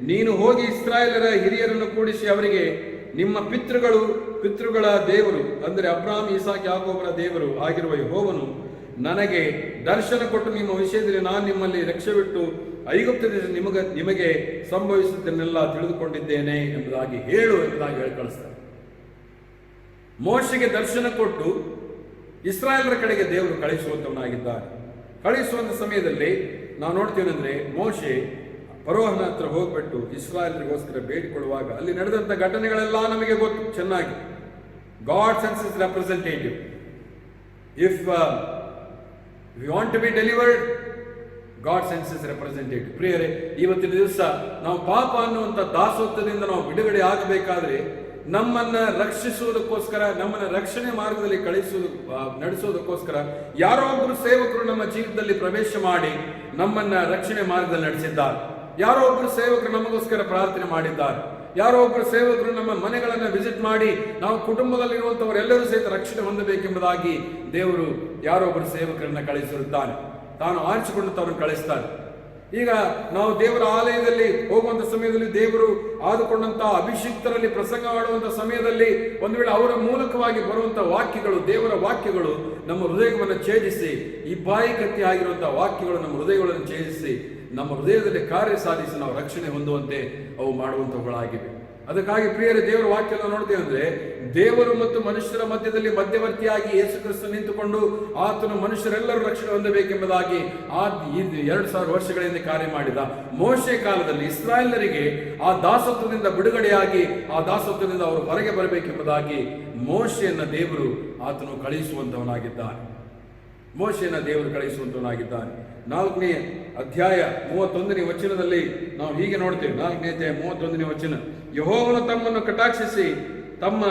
ನೀನು ಹೋಗಿ ಇಸ್ರಾಯೇಲರ ಹಿರಿಯರನ್ನು ಕೂಡಿಸಿ ಅವರಿಗೆ, ನಿಮ್ಮ ಪಿತೃಗಳ ದೇವರು ಅಂದರೆ ಅಬ್ರಹಾಂ, ಇಸಾಕ್, ಯಾಕೋಬರ ದೇವರು ಆಗಿರುವ ಯೆಹೋವನು ನನಗೆ ದರ್ಶನ ಕೊಟ್ಟು ನಿಮ್ಮ ವಿಷಯದಲ್ಲಿ ನಾನು ನಿಮ್ಮಲ್ಲಿ ರಕ್ಷೆಬಿಟ್ಟು ಐಗುಪ್ತ ದೇಶ ನಿಮಗೆ ಸಂಭವಿಸುವುದನ್ನೆಲ್ಲ ತಿಳಿದುಕೊಂಡಿದ್ದೇನೆ ಎಂಬುದಾಗಿ ಹೇಳು ಎಂಬುದಾಗಿ ಹೇಳಿ ಕಳಿಸ್ತಾರೆ. ಮೋಶೆಗೆ ದರ್ಶನ ಕೊಟ್ಟು ಇಸ್ರಾಯೇಲರ ಕಡೆಗೆ ದೇವರು ಕಳಿಸುವಂತವನಾಗಿದ್ದಾನೆ. ಕಳಿಸುವಂತ ಸಮಯದಲ್ಲಿ ನಾವು ನೋಡ್ತೀವಂದ್ರೆ ಮೋಶೆ ಫರೋಹನ ಹತ್ರ ಹೋಗ್ಬಿಟ್ಟು ಇಸ್ರಾಯೇಲರಿಗೋಸ್ಕರ ಬೇಡಿಕೊಳ್ಳುವಾಗ ಅಲ್ಲಿ ನಡೆದಂತ ಘಟನೆಗಳೆಲ್ಲ ನಮಗೆ ಗೊತ್ತು ಚೆನ್ನಾಗಿ. God sends is representative. If you want to be delivered, God sends is representative. ಪ್ರಿಯರೇ, ಇವತ್ತಿನ ದಿವಸ ನಾವು ಪಾಪ ಅನ್ನುವಂಥ ದಾಸತ್ವದಿಂದ ನಾವು ಬಿಡುಗಡೆ ಆಗಬೇಕಾದ್ರೆ ನಮ್ಮನ್ನ ರಕ್ಷಿಸುವುದಕ್ಕೋಸ್ಕರ, ನಮ್ಮನ್ನ ರಕ್ಷಣೆ ಮಾರ್ಗದಲ್ಲಿ ನಡೆಸೋದಕ್ಕೋಸ್ಕರ ಯಾರೋ ಒಬ್ಬರು ಸೇವಕರು ನಮ್ಮ ಜೀವಿತದಲ್ಲಿ ಪ್ರವೇಶ ಮಾಡಿ ನಮ್ಮನ್ನ ರಕ್ಷಣೆ ಮಾರ್ಗದಲ್ಲಿ ನಡೆಸಿದ್ದಾರೆ. ಯಾರೋ ಒಬ್ಬರು ಸೇವಕರು ನಮಗೋಸ್ಕರ ಪ್ರಾರ್ಥನೆ ಮಾಡಿದ್ದಾರೆ. ಯಾರೋ ಒಬ್ಬರು ಸೇವಕರು ನಮ್ಮ ಮನೆಗಳನ್ನು ವಿಸಿಟ್ ಮಾಡಿ ನಾವು ಕುಟುಂಬದಲ್ಲಿರುವಂತವರೆಲ್ಲರೂ ಸಹಿತ ರಕ್ಷಣೆ ಹೊಂದಬೇಕೆಂಬುದಾಗಿ ದೇವರು ಯಾರೋ ಒಬ್ಬರು ಸೇವಕರನ್ನ ಕಳಿಸಿರುತ್ತಾನೆ. ತಾನು ಆರಿಸಿಕೊಂಡು ಕಳಿಸ್ತಾನೆ. ಈಗ ನಾವು ದೇವರ ಆಲಯದಲ್ಲಿ ಹೋಗುವಂತ ಸಮಯದಲ್ಲಿ ದೇವರು ಆದುಕೊಂಡಂತ ಅಭಿಷಿಕ್ತರಲ್ಲಿ ಪ್ರಸಂಗ ಮಾಡುವಂತ ಸಮಯದಲ್ಲಿ ಒಂದು ವೇಳೆ ಅವರ ಮೂಲಕವಾಗಿ ಬರುವಂತ ವಾಕ್ಯಗಳು, ದೇವರ ವಾಕ್ಯಗಳು ನಮ್ಮ ಹೃದಯವನ್ನು ಛೇದಿಸಿ, ಈ ಬಾಯಿ ಕತ್ತಿ ಆಗಿರುವಂತಹ ವಾಕ್ಯಗಳು ನಮ್ಮ ಹೃದಯಗಳನ್ನು ಛೇದಿಸಿ ನಮ್ಮ ಹೃದಯದಲ್ಲಿ ಕಾರ್ಯ ಸಾಧಿಸಿ ನಾವು ರಕ್ಷಣೆ ಹೊಂದುವಂತೆ ಅವು ಮಾಡುವಂತವುಗಳಾಗಿವೆ. ಅದಕ್ಕಾಗಿ ಪ್ರಿಯರೇ, ದೇವರ ವಾಕ್ಯವನ್ನು ನೋಡ್ತೇವೆ ಅಂದ್ರೆ ದೇವರು ಮತ್ತು ಮನುಷ್ಯರ ಮಧ್ಯದಲ್ಲಿ ಮಧ್ಯವರ್ತಿಯಾಗಿ ಯೇಸು ಕ್ರಿಸ್ತ ನಿಂತುಕೊಂಡು ಆತನು ಮನುಷ್ಯರೆಲ್ಲರೂ ರಕ್ಷಣೆ ಹೊಂದಬೇಕೆಂಬುದಾಗಿ 2000 ವರ್ಷಗಳಿಂದ ಕಾರ್ಯ ಮಾಡಿದ. ಮೋಶೆ ಕಾಲದಲ್ಲಿ ಇಸ್ರಾಯೇಲರಿಗೆ ಆ ದಾಸತ್ವದಿಂದ ಬಿಡುಗಡೆಯಾಗಿ ಆ ದಾಸತ್ವದಿಂದ ಅವರು ಹೊರಗೆ ಬರಬೇಕೆಂಬುದಾಗಿ ಮೋಶೆಯನ್ನ ದೇವರು ಆತನು ಕಳಿಸುವಂತವನಾಗಿದ್ದಾನೆ. ಮೋಶೆಯನ್ನ ದೇವರು ಕಳಿಸುವಂತವನಾಗಿದ್ದಾನೆ. 4ನೇ ಅಧ್ಯಾಯ 31ನೇ ವಚನದಲ್ಲಿ ನಾವು ಹೀಗೆ ನೋಡ್ತೇವೆ. 4ನೇ ಅಧ್ಯಾಯ 31ನೇ ವಚನ, ಯೆಹೋವನು ತಮ್ಮನ್ನು ಕಟಾಕ್ಷಿಸಿ ತಮ್ಮ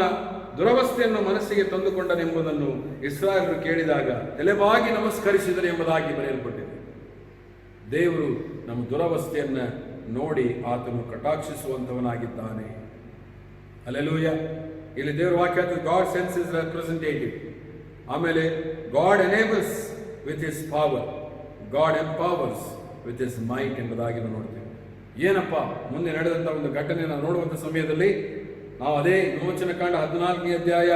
ದುರವಸ್ಥೆಯನ್ನು ಮನಸ್ಸಿಗೆ ತಂದುಕೊಂಡನೆಂಬುದನ್ನು ಇಸ್ರಾಯೇಲರು ಕೇಳಿದಾಗ ತಲೆಬಾಗಿ ನಮಸ್ಕರಿಸಿದರು ಎಂಬುದಾಗಿ ಬರೆಯಲ್ಪಟ್ಟಿದೆ. ದೇವರು ನಮ್ಮ ದುರವಸ್ಥೆಯನ್ನ ನೋಡಿ ಆತನು ಕಟಾಕ್ಷಿಸುವಂತವನಾಗಿದ್ದಾನೆ. ಹಲ್ಲೆಲೂಯ. ಇಲ್ಲಿ ದೇವರ ವಾಕ್ಯ ಗಾಡ್ ಸೆನ್ಸ್ ಇಸ್ ರೆಪ್ರೆಸೆಂಟೇಟಿವ್. ಆಮೇಲೆ God enables with his power, God empowers with his might ಎಂಬುದಾಗಿ ನಾವು ನೋಡ್ತೇವೆ. ಏನಪ್ಪ ಮುಂದೆ ನಡೆದಂತ ಒಂದು ಘಟನೆಯನ್ನು ನೋಡುವಂತ ಸಮಯದಲ್ಲಿ ನಾವು ಅದೇ ವಿಮೋಚನ ಕಾಂಡ 14ನೇ ಅಧ್ಯಾಯ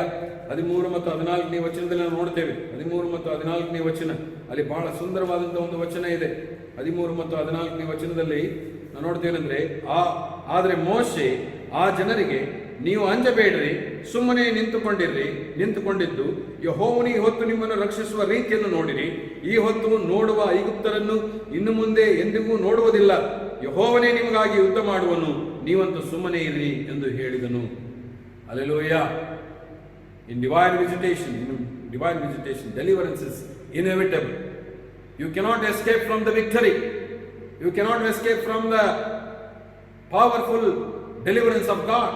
13 ಮತ್ತು 14ನೇ ವಚನದಲ್ಲಿ ನಾವು ನೋಡ್ತೇವೆ. 13 ಮತ್ತು 14ನೇ ವಚನ ಅಲ್ಲಿ ಬಹಳ ಸುಂದರವಾದಂತಹ ಒಂದು ವಚನ ಇದೆ. 13 ಮತ್ತು 14ನೇ ವಚನದಲ್ಲಿ ನಾವು ನೋಡ್ತೇವೆಂದ್ರೆ, ಆದರೆ ಮೋಶೆ ಆ ಜನರಿಗೆ, ನೀವು ಅಂಜಬೇಡ್ರಿ, ಸುಮ್ಮನೆ ನಿಂತುಕೊಂಡಿದ್ದು ಯೆಹೋವನಿಗೆ ಹೊತ್ತು ನಿಮ್ಮನ್ನು ರಕ್ಷಿಸುವ ರೀತಿಯನ್ನು ನೋಡಿರಿ. ಈ ಹೊತ್ತು ನೋಡುವ ಐಗುಪ್ತರನ್ನು ಇನ್ನು ಮುಂದೆ ಎಂದಿಗೂ ನೋಡುವುದಿಲ್ಲ. ಯೆಹೋವನೇ ನಿಮಗಾಗಿ ಯುದ್ಧ ಮಾಡುವನು, ನೀವಂತೂ ಸುಮ್ಮನೆ ಇರ್ರಿ ಎಂದು ಹೇಳಿದನು. Hallelujah. In divine visitation, deliverance is inevitable. You cannot escape from the victory. You cannot escape from the powerful deliverance of God.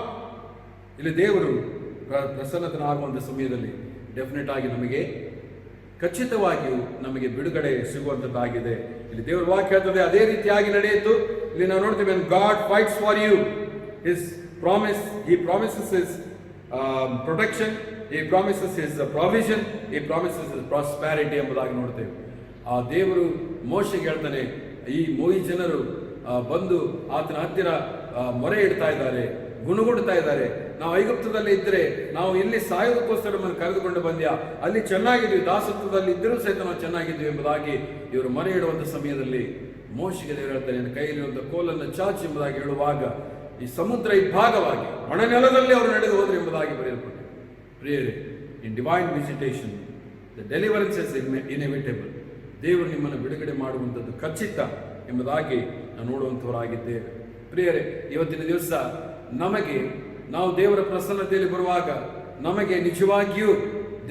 ಇಲ್ಲಿ ದೇವರು ಪ್ರಸನ್ನತನಾಗುವಂಥ ಸಮಯದಲ್ಲಿ ಡೆಫಿನೆಟ್ ಆಗಿ ನಮಗೆ ಖಚಿತವಾಗಿಯೂ ನಮಗೆ ಬಿಡುಗಡೆ ಸಿಗುವಂಥದ್ದಾಗಿದೆ. ಇಲ್ಲಿ ದೇವರ ವಾಕ್ಯ ಹೇಳ್ತದೆ ಅದೇ ರೀತಿಯಾಗಿ ನಡೆಯಿತು. ಇಲ್ಲಿ ನಾವು ನೋಡ್ತೀವಿ, God fights for you. His promise, He promises His protection, He promises His provision, He promises His prosperity ಎಂಬುದಾಗಿ ನೋಡ್ತೇವೆ. ಆ ದೇವರು ಮೋಶೆಗೆ ಹೇಳ್ತಾನೆ, ಈ ಜನರು ಬಂದು ಆತನ ಹತ್ತಿರ ಮೊರೆ ಇಡ್ತಾ ಇದ್ದಾರೆ, ಗುಣಗುಡ್ತಾ ಇದ್ದಾರೆ. ನಾವು ಐಗುಪ್ತದಲ್ಲಿ ಇದ್ರೆ ನಾವು ಇಲ್ಲಿ ಸಾಯೋದಕ್ಕೋಸ್ಕರ ನಮ್ಮನ್ನು ಕರೆದುಕೊಂಡು ಬಂದ್ಯಾ, ಅಲ್ಲಿ ಚೆನ್ನಾಗಿದ್ವಿ, ದಾಸತ್ವದಲ್ಲಿ ಇದ್ದರೂ ಸಹಿತ ನಾವು ಚೆನ್ನಾಗಿದ್ವಿ ಎಂಬುದಾಗಿ ಇವರು ಮೊರೆ ಇಡುವಂಥ ಸಮಯದಲ್ಲಿ ಮೋಶೆಗೆ ದೇವರು ಹೇಳ್ತಾರೆ, ನನ್ನ ಕೈಯಲ್ಲಿರುವಂಥ ಕೋಲನ್ನು ಚಾಚಿ ಎಂಬುದಾಗಿ ಹೇಳುವಾಗ ಈ ಸಮುದ್ರ ಇಬ್ಬಾಗವಾಗಿ ಒಣನೆಲದಲ್ಲಿ ಅವರು ನಡೆದು ಹೋದ್ರು ಎಂಬುದಾಗಿ ಬರೆಯಲ್ಪಟ್ಟರು. ಪ್ರಿಯರೇ, in divine visitation the deliverance is inevitable. ದೇವರು ನಿಮ್ಮನ್ನು ಬಿಡುಗಡೆ ಮಾಡುವಂಥದ್ದು ಖಚಿತ ಎಂಬುದಾಗಿ ನಾವು ನೋಡುವಂಥವರಾಗಿದ್ದೇವೆ. ಪ್ರಿಯರೇ, ಇವತ್ತಿನ ದಿವಸ ನಾವು ದೇವರ ಪ್ರಸನ್ನತೆಯಲ್ಲಿ ಬರುವಾಗ ನಮಗೆ ನಿಜವಾಗಿಯೂ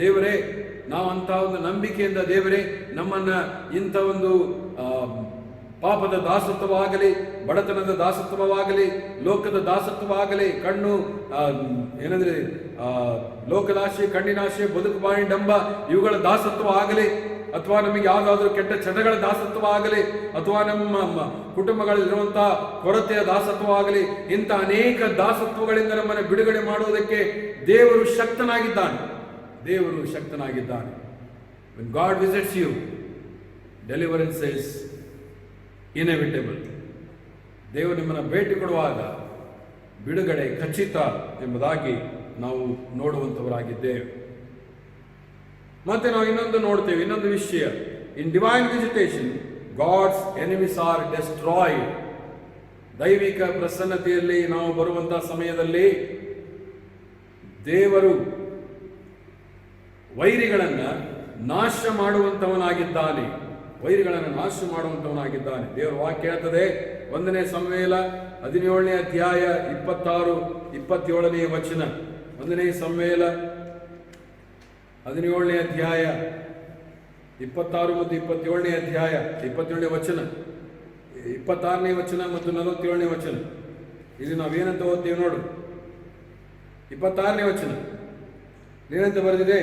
ದೇವರೇ, ನಾವು ಅಂತ ಒಂದು ನಂಬಿಕೆಯಿಂದ ದೇವರೇ ನಮ್ಮನ್ನ ಇಂಥ ಒಂದು ಪಾಪದ ದಾಸತ್ವವಾಗಲಿ, ಬಡತನದ ದಾಸತ್ವವಾಗಲಿ, ಲೋಕದ ದಾಸತ್ವವಾಗಲಿ, ಲೋಕದಾಶೆ, ಕಣ್ಣಿನಾಶೆ, ಬದುಕು ಬಾಯಿ ಡಂಬ ಇವುಗಳ ದಾಸತ್ವ ಆಗಲಿ, ಅಥವಾ ನಮಗೆ ಯಾವುದಾದ್ರೂ ಕೆಟ್ಟ ಚಟಗಳ ದಾಸತ್ವ ಆಗಲಿ, ಅಥವಾ ನಮ್ಮ ಕುಟುಂಬಗಳಲ್ಲಿರುವಂತಹ ಕೊರತೆಯ ದಾಸತ್ವ ಆಗಲಿ, ಇಂಥ ಅನೇಕ ದಾಸತ್ವಗಳಿಂದ ನಮ್ಮನ್ನು ಬಿಡುಗಡೆ ಮಾಡುವುದಕ್ಕೆ ದೇವರು ಶಕ್ತನಾಗಿದ್ದಾನೆ. When God visits you, deliverance is inevitable. ದೇವರು ನಿಮ್ಮನ್ನು ಭೇಟಿ ಕೊಡುವಾಗ ಬಿಡುಗಡೆ ಖಚಿತ ಎಂಬುದಾಗಿ ನಾವು ನೋಡುವಂಥವರಾಗಿದ್ದೇವೆ. ಮತ್ತೆ ನಾವು ಇನ್ನೊಂದು ನೋಡ್ತೇವೆ, ಇನ್ನೊಂದು ವಿಷಯ. In divine visitation God's enemies are destroyed. ದೈವಿಕ ಪ್ರಸನ್ನತೆಯಲ್ಲಿ ನಾವು ಬರುವಂತಹ ಸಮಯದಲ್ಲಿ ದೇವರು ವೈರಿಗಳನ್ನ ನಾಶ ಮಾಡುವಂತವನಾಗಿದ್ದಾನೆ. ವೈರಿಗಳನ್ನು ನಾಶ ಮಾಡುವಂತವನಾಗಿದ್ದಾನೆ. ದೇವರ ವಾಕ್ಯ ಹೇಳ್ತದೆ 1 ಸಮುವೇಲ 17ನೇ ಅಧ್ಯಾಯ 26, 27ನೇ ವಚನ. 1 ಸಮುವೇಲ 17ನೇ ಅಧ್ಯಾಯ 26 ಮತ್ತು 27ನೇ ಅಧ್ಯಾಯ 27ನೇ ವಚನ, 26ನೇ ವಚನ ಮತ್ತು 47ನೇ ವಚನ. ಇಲ್ಲಿ ನಾವೇನಂತ ಓದ್ತೀವಿ ನೋಡು. 26ನೇ ವಚನ ಏನಂತ ಬರೆದಿದೆ?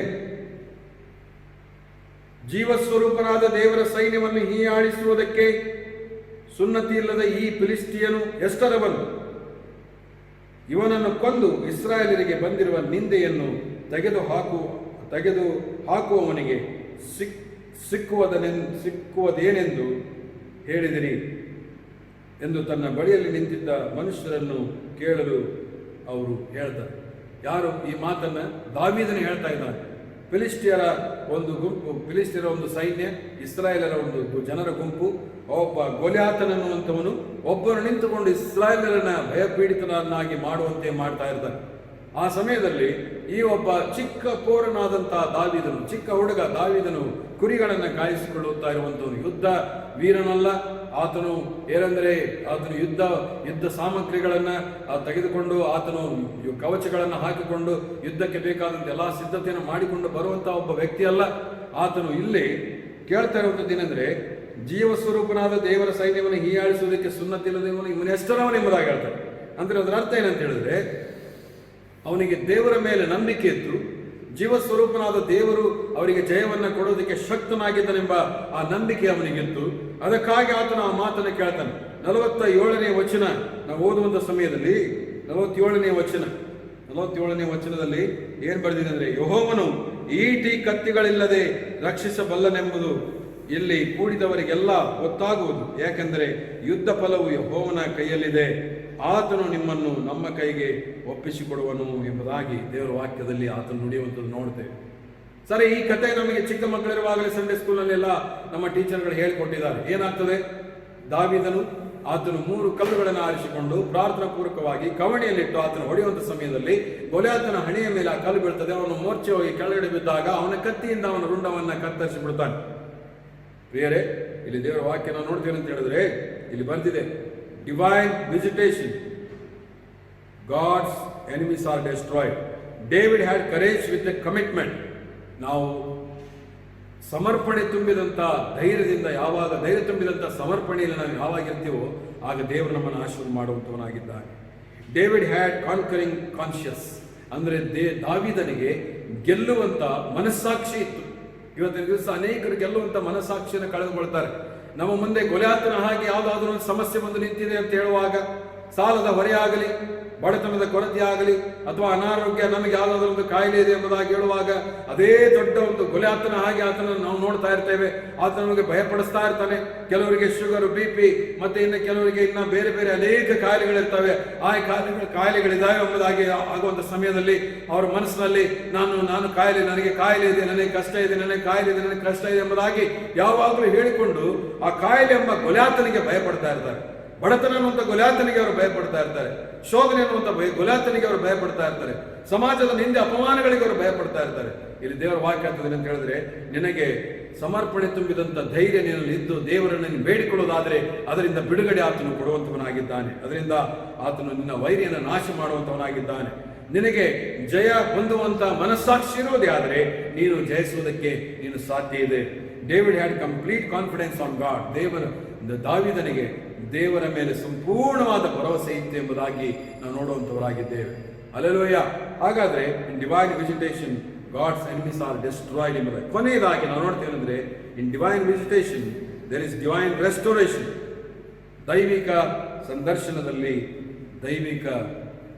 ಜೀವಸ್ವರೂಪನಾದ ದೇವರ ಸೈನ್ಯವನ್ನು ಹೀಯಾಳಿಸುವುದಕ್ಕೆ ಸುನ್ನತಿ ಇಲ್ಲದ ಈ ಫಿಲಿಸ್ಟಿಯನು ಎಷ್ಟರವನು? ಇವನನ್ನು ಕೊಂದು ಇಸ್ರಾಯೇಲರಿಗೆ ಬಂದಿರುವ ನಿಂದೆಯನ್ನು ತೆಗೆದು ಹಾಕುವವನಿಗೆ ಸಿಕ್ಕುವುದೇನೆಂದು ಹೇಳಿದಿರಿ ಎಂದು ತನ್ನ ಬಳಿಯಲ್ಲಿ ನಿಂತಿದ್ದ ಮನುಷ್ಯರನ್ನು ಕೇಳಲು ಅವರು ಹೇಳ್ತಾರೆ. ಯಾರು ಈ ಮಾತನ್ನ? ದಾವೀದನು ಹೇಳ್ತಾ ಇದ್ದಾನೆ. ಫಿಲಿಸ್ಟಿಯರ ಒಂದು ಗುಂಪು, ಫಿಲಿಸ್ಟಿಯರ ಒಂದು ಸೈನ್ಯ, ಇಸ್ರಾಯೇಲರ ಒಂದು ಜನರ ಗುಂಪು, ಒಬ್ಬ ಗೊಲ್ಯಾತನನ್ನುವಂಥವನು ಒಬ್ಬನು ನಿಂತುಕೊಂಡು ಇಸ್ರಾಯೇಲರನ್ನ ಭಯಪೀಡಿತನನ್ನಾಗಿ ಮಾಡುವಂತೆ ಮಾಡ್ತಾ ಇರ್ತಾನೆ. ಆ ಸಮಯದಲ್ಲಿ ಈ ಒಬ್ಬ ಚಿಕ್ಕ ಪೋರನಾದಂತಹ ದಾವೀದನು, ಚಿಕ್ಕ ಹುಡುಗ ದಾವೀದನು ಕುರಿಗಳನ್ನು ಕಾಯಿಸಿಕೊಳ್ಳುತ್ತಾ ಇರುವಂಥವನು. ಯುದ್ಧ ವೀರನಲ್ಲ ಆತನು. ಏನಂದರೆ ಆತನು ಯುದ್ಧ ಸಾಮಗ್ರಿಗಳನ್ನು ತೆಗೆದುಕೊಂಡು, ಆತನು ಕವಚಗಳನ್ನು ಹಾಕಿಕೊಂಡು ಯುದ್ಧಕ್ಕೆ ಬೇಕಾದಂಥ ಎಲ್ಲ ಸಿದ್ಧತೆಯನ್ನು ಮಾಡಿಕೊಂಡು ಬರುವಂತಹ ಒಬ್ಬ ವ್ಯಕ್ತಿ ಅಲ್ಲ ಆತನು. ಇಲ್ಲಿ ಕೇಳ್ತಾ ಇರುವಂಥದ್ದು ಏನಂದ್ರೆ, ಜೀವಸ್ವರೂಪನಾದ ದೇವರ ಸೈನ್ಯವನ್ನು ಹೀಯಾಳಿಸುವುದಕ್ಕೆ ಸುನ್ನತಿ ಇಲ್ಲದವನು ಇವನೆಷ್ಟರವನು ಎಂಬುದಾಗಿ ಹೇಳ್ತಾರೆ. ಅಂದ್ರೆ ಅದರ ಅರ್ಥ ಏನಂತ ಹೇಳಿದ್ರೆ, ಅವನಿಗೆ ದೇವರ ಮೇಲೆ ನಂಬಿಕೆ ಇತ್ತು, ಜೀವಸ್ವರೂಪನಾದ ದೇವರು ಅವರಿಗೆ ಜಯವನ್ನು ಕೊಡೋದಕ್ಕೆ ಶಕ್ತನಾಗಿದ್ದನೆಂಬ ಆ ನಂಬಿಕೆ ಅವನಿಗಿತ್ತು. ಅದಕ್ಕಾಗಿ ಆತನು ಆ ಮಾತನ್ನು ಕೇಳ್ತಾನೆ. 47ನೇ ವಚನ ನಾವು ಓದುವಂಥ ಸಮಯದಲ್ಲಿ 47ನೇ ವಚನದಲ್ಲಿ ಏನ್ ಬರೆದಿದೆ ಅಂದ್ರೆ, ಯೆಹೋವನು ಈಟಿ ಕತ್ತಿಗಳಿಲ್ಲದೆ ರಕ್ಷಿಸಬಲ್ಲನೆಂಬುದು ಇಲ್ಲಿ ಕೂಡಿದವರಿಗೆಲ್ಲ ಗೊತ್ತಾಗುವುದು. ಯಾಕೆಂದರೆ ಯುದ್ಧ ಫಲವು ಯೆಹೋವನ ಕೈಯಲ್ಲಿದೆ, ಆತನು ನಿಮ್ಮನ್ನು ನಮ್ಮ ಕೈಗೆ ಒಪ್ಪಿಸಿಕೊಡುವನು ಎಂಬುದಾಗಿ ದೇವರ ವಾಕ್ಯದಲ್ಲಿ ಆತನು ನುಡಿಯುವಂಥದ್ದು ನೋಡ್ತೇವೆ. ಸರಿ, ಈ ಕಥೆ ನಮಗೆ ಚಿಕ್ಕ ಮಕ್ಕಳಿರುವಾಗಲೇ ಸಂಡೇ ಸ್ಕೂಲ್ನಲ್ಲೆಲ್ಲ ನಮ್ಮ ಟೀಚರ್ಗಳು ಹೇಳಿಕೊಟ್ಟಿದ್ದಾರೆ. ಏನಾಗ್ತದೆ? ದಾವೀದನು ಆತನು 3 ಕಲ್ಲುಗಳನ್ನು ಆರಿಸಿಕೊಂಡು ಪ್ರಾರ್ಥನಾ ಪೂರ್ವಕವಾಗಿ ಕವಣಿಯಲ್ಲಿಟ್ಟು ಆತನು ಹೊಡೆಯುವಂಥ ಸಮಯದಲ್ಲಿ ಗೊಲ್ಯಾತನ ಹಣೆಯ ಮೇಲೆ ಆ ಕಲ್ಲು ಬೀಳ್ತದೆ. ಅವನು ಮೂರ್ಛೆ ಹೋಗಿ ಕೆಳಗಡೆ ಬಿದ್ದಾಗ ಅವನ ಕತ್ತಿಯಿಂದ ಅವನ ರುಂಡವನ್ನ ಕತ್ತರಿಸಿ ಬಿಡ್ತಾನೆ. ಪ್ರಿಯರೇ, ಇಲ್ಲಿ ದೇವರ ವಾಕ್ಯ ನಾವು ನೋಡ್ತೇವೆ ಅಂತ ಹೇಳಿದ್ರೆ ಇಲ್ಲಿ ಬರ್ತಿದೆ, divine visitation, God's enemies are destroyed. David had courage with a commitment. ನಾವು ಸಮರ್ಪಣೆ ತುಂಬಿದಂಥ ಧೈರ್ಯದಿಂದ, ಯಾವಾಗ ಧೈರ್ಯ ತುಂಬಿದಂಥ ಸಮರ್ಪಣೆಯಲ್ಲಿ ನಾವು ಯಾವಾಗ ಇರ್ತೀವೋ ಆಗ ದೇವರು ನಮ್ಮನ್ನು ಆಶೀರ್ವಾದ ಮಾಡುವಂಥವನಾಗಿದ್ದಾನೆ. ಡೇವಿಡ್ ಹ್ಯಾಡ್ ಕಾನ್ಕರಿಂಗ್ ಕಾನ್ಷಿಯಸ್, ಅಂದರೆ ದಾವೀದನಿಗೆ ಗೆಲ್ಲುವಂಥ ಮನಸ್ಸಾಕ್ಷಿ ಇತ್ತು. ಇವತ್ತಿನ ದಿವಸ ಅನೇಕರು ಗೆಲ್ಲುವಂಥ ಮನಸ್ಸಾಕ್ಷಿಯನ್ನು ಕಳೆದುಕೊಳ್ತಾರೆ. ನಮ್ಮ ಮುಂದೆ ಗೊಲ್ಯಾತನ ಹಾಗೆ ಯಾವುದಾದ್ರೂ ಒಂದು ಸಮಸ್ಯೆ ಬಂದು ನಿಂತಿದೆ ಅಂತ ಹೇಳುವಾಗ, ಸಾಲದ ಹೊರೆ ಆಗಲಿ, ಬಡತನದ ಕೊರತೆ ಆಗಲಿ, ಅಥವಾ ಅನಾರೋಗ್ಯ, ನಮಗೆ ಯಾವುದಾದ್ರೂ ಒಂದು ಕಾಯಿಲೆ ಇದೆ ಎಂಬುದಾಗಿ ಹೇಳುವಾಗ ಅದೇ ದೊಡ್ಡ ಒಂದು ಗೊಲ್ಯಾತನ ಹಾಗೆ ಆತನನ್ನು ನಾವು ನೋಡ್ತಾ ಇರ್ತೇವೆ. ಆತ ನಮಗೆ ಭಯಪಡಿಸ್ತಾ ಇರ್ತಾನೆ. ಕೆಲವರಿಗೆ ಶುಗರ್, BP, ಮತ್ತೆ ಇನ್ನು ಕೆಲವರಿಗೆ ಇನ್ನ ಬೇರೆ ಬೇರೆ ಅನೇಕ ಕಾಯಿಲೆಗಳಿರ್ತವೆ. ಆ ಕಾಯಿಲೆಗಳಿದ್ದಾವೆ ಎಂಬುದಾಗಿ ಆಗುವಂಥ ಸಮಯದಲ್ಲಿ ಅವರ ಮನಸ್ಸಿನಲ್ಲಿ ನಾನು ಕಾಯಿಲೆ, ನನಗೆ ಕಾಯಿಲೆ ಇದೆ, ನನಗೆ ಕಷ್ಟ ಇದೆ, ನನಗೆ ಕಾಯಿಲೆ ಇದೆ, ನನಗೆ ಕಷ್ಟ ಇದೆ ಎಂಬುದಾಗಿ ಯಾವಾಗಲೂ ಹೇಳಿಕೊಂಡು ಆ ಕಾಯಿಲೆ ಎಂಬ ಗೊಲ್ಯಾತನಿಗೆ ಭಯಪಡ್ತಾ ಇರ್ತಾರೆ. ಬಡತನ ಅನ್ನುವಂಥ ಗೊಲ್ಯಾತನಿಗೆ ಅವರು ಭಯಪಡ್ತಾ ಇರ್ತಾರೆ. ಶೋಧನೆ ಅನ್ನುವಂಥ ಗೊಲ್ಯಾತನಿಗೆ ಅವರು ಭಯಪಡ್ತಾ ಇರ್ತಾರೆ. ಸಮಾಜದ ನಿಂದೆ ಅಪಮಾನಗಳಿಗೆ ಅವರು ಭಯಪಡ್ತಾ ಇರ್ತಾರೆ. ಇಲ್ಲಿ ದೇವರ ವಾಕ್ಯ ಆಗ್ತದೆ ಅಂತ ಹೇಳಿದ್ರೆ, ನಿನಗೆ ಸಮರ್ಪಣೆ ತುಂಬಿದಂಥ ಧೈರ್ಯ ನಿನ್ನಲ್ಲಿ ಇದ್ದು ದೇವರನ್ನು ಬೇಡಿಕೊಳ್ಳೋದಾದರೆ ಅದರಿಂದ ಬಿಡುಗಡೆ ಆತನು ಕೊಡುವಂಥವನಾಗಿದ್ದಾನೆ. ಅದರಿಂದ ಆತನು ನಿನ್ನ ವೈರಿಯನ್ನು ನಾಶ ಮಾಡುವಂಥವನಾಗಿದ್ದಾನೆ. ನಿನಗೆ ಜಯ ಹೊಂದುವಂಥ ಮನಸ್ಸಾಕ್ಷಿ ಇರುವುದೇ ಆದರೆ ನೀನು ಜಯಿಸುವುದಕ್ಕೆ ನೀನು ಸಾಧ್ಯ ಇದೆ. David had complete confidence on god. ದಾವೀದನಿಗೆ ದೇವರ ಮೇಲೆ ಸಂಪೂರ್ಣವಾದ ಭರವಸೆ ಇತ್ತು ಎಂಬುದಾಗಿ ನಾವು ನೋಡುವಂಥವರಾಗಿದ್ದೇವೆ. ಹಲ್ಲೆಲೂಯಾ. ಹಾಗಾದ್ರೆ in divine visitation God's enemies are destroyed ಎಂಬುದಾಗಿ. ಕೊನೆಯದಾಗಿ ನಾವು ನೋಡ್ತೇವೆ ಅಂದರೆ, in divine visitation there is divine restoration. ದೈವಿಕ ಸಂದರ್ಶನದಲ್ಲಿ ದೈವಿಕ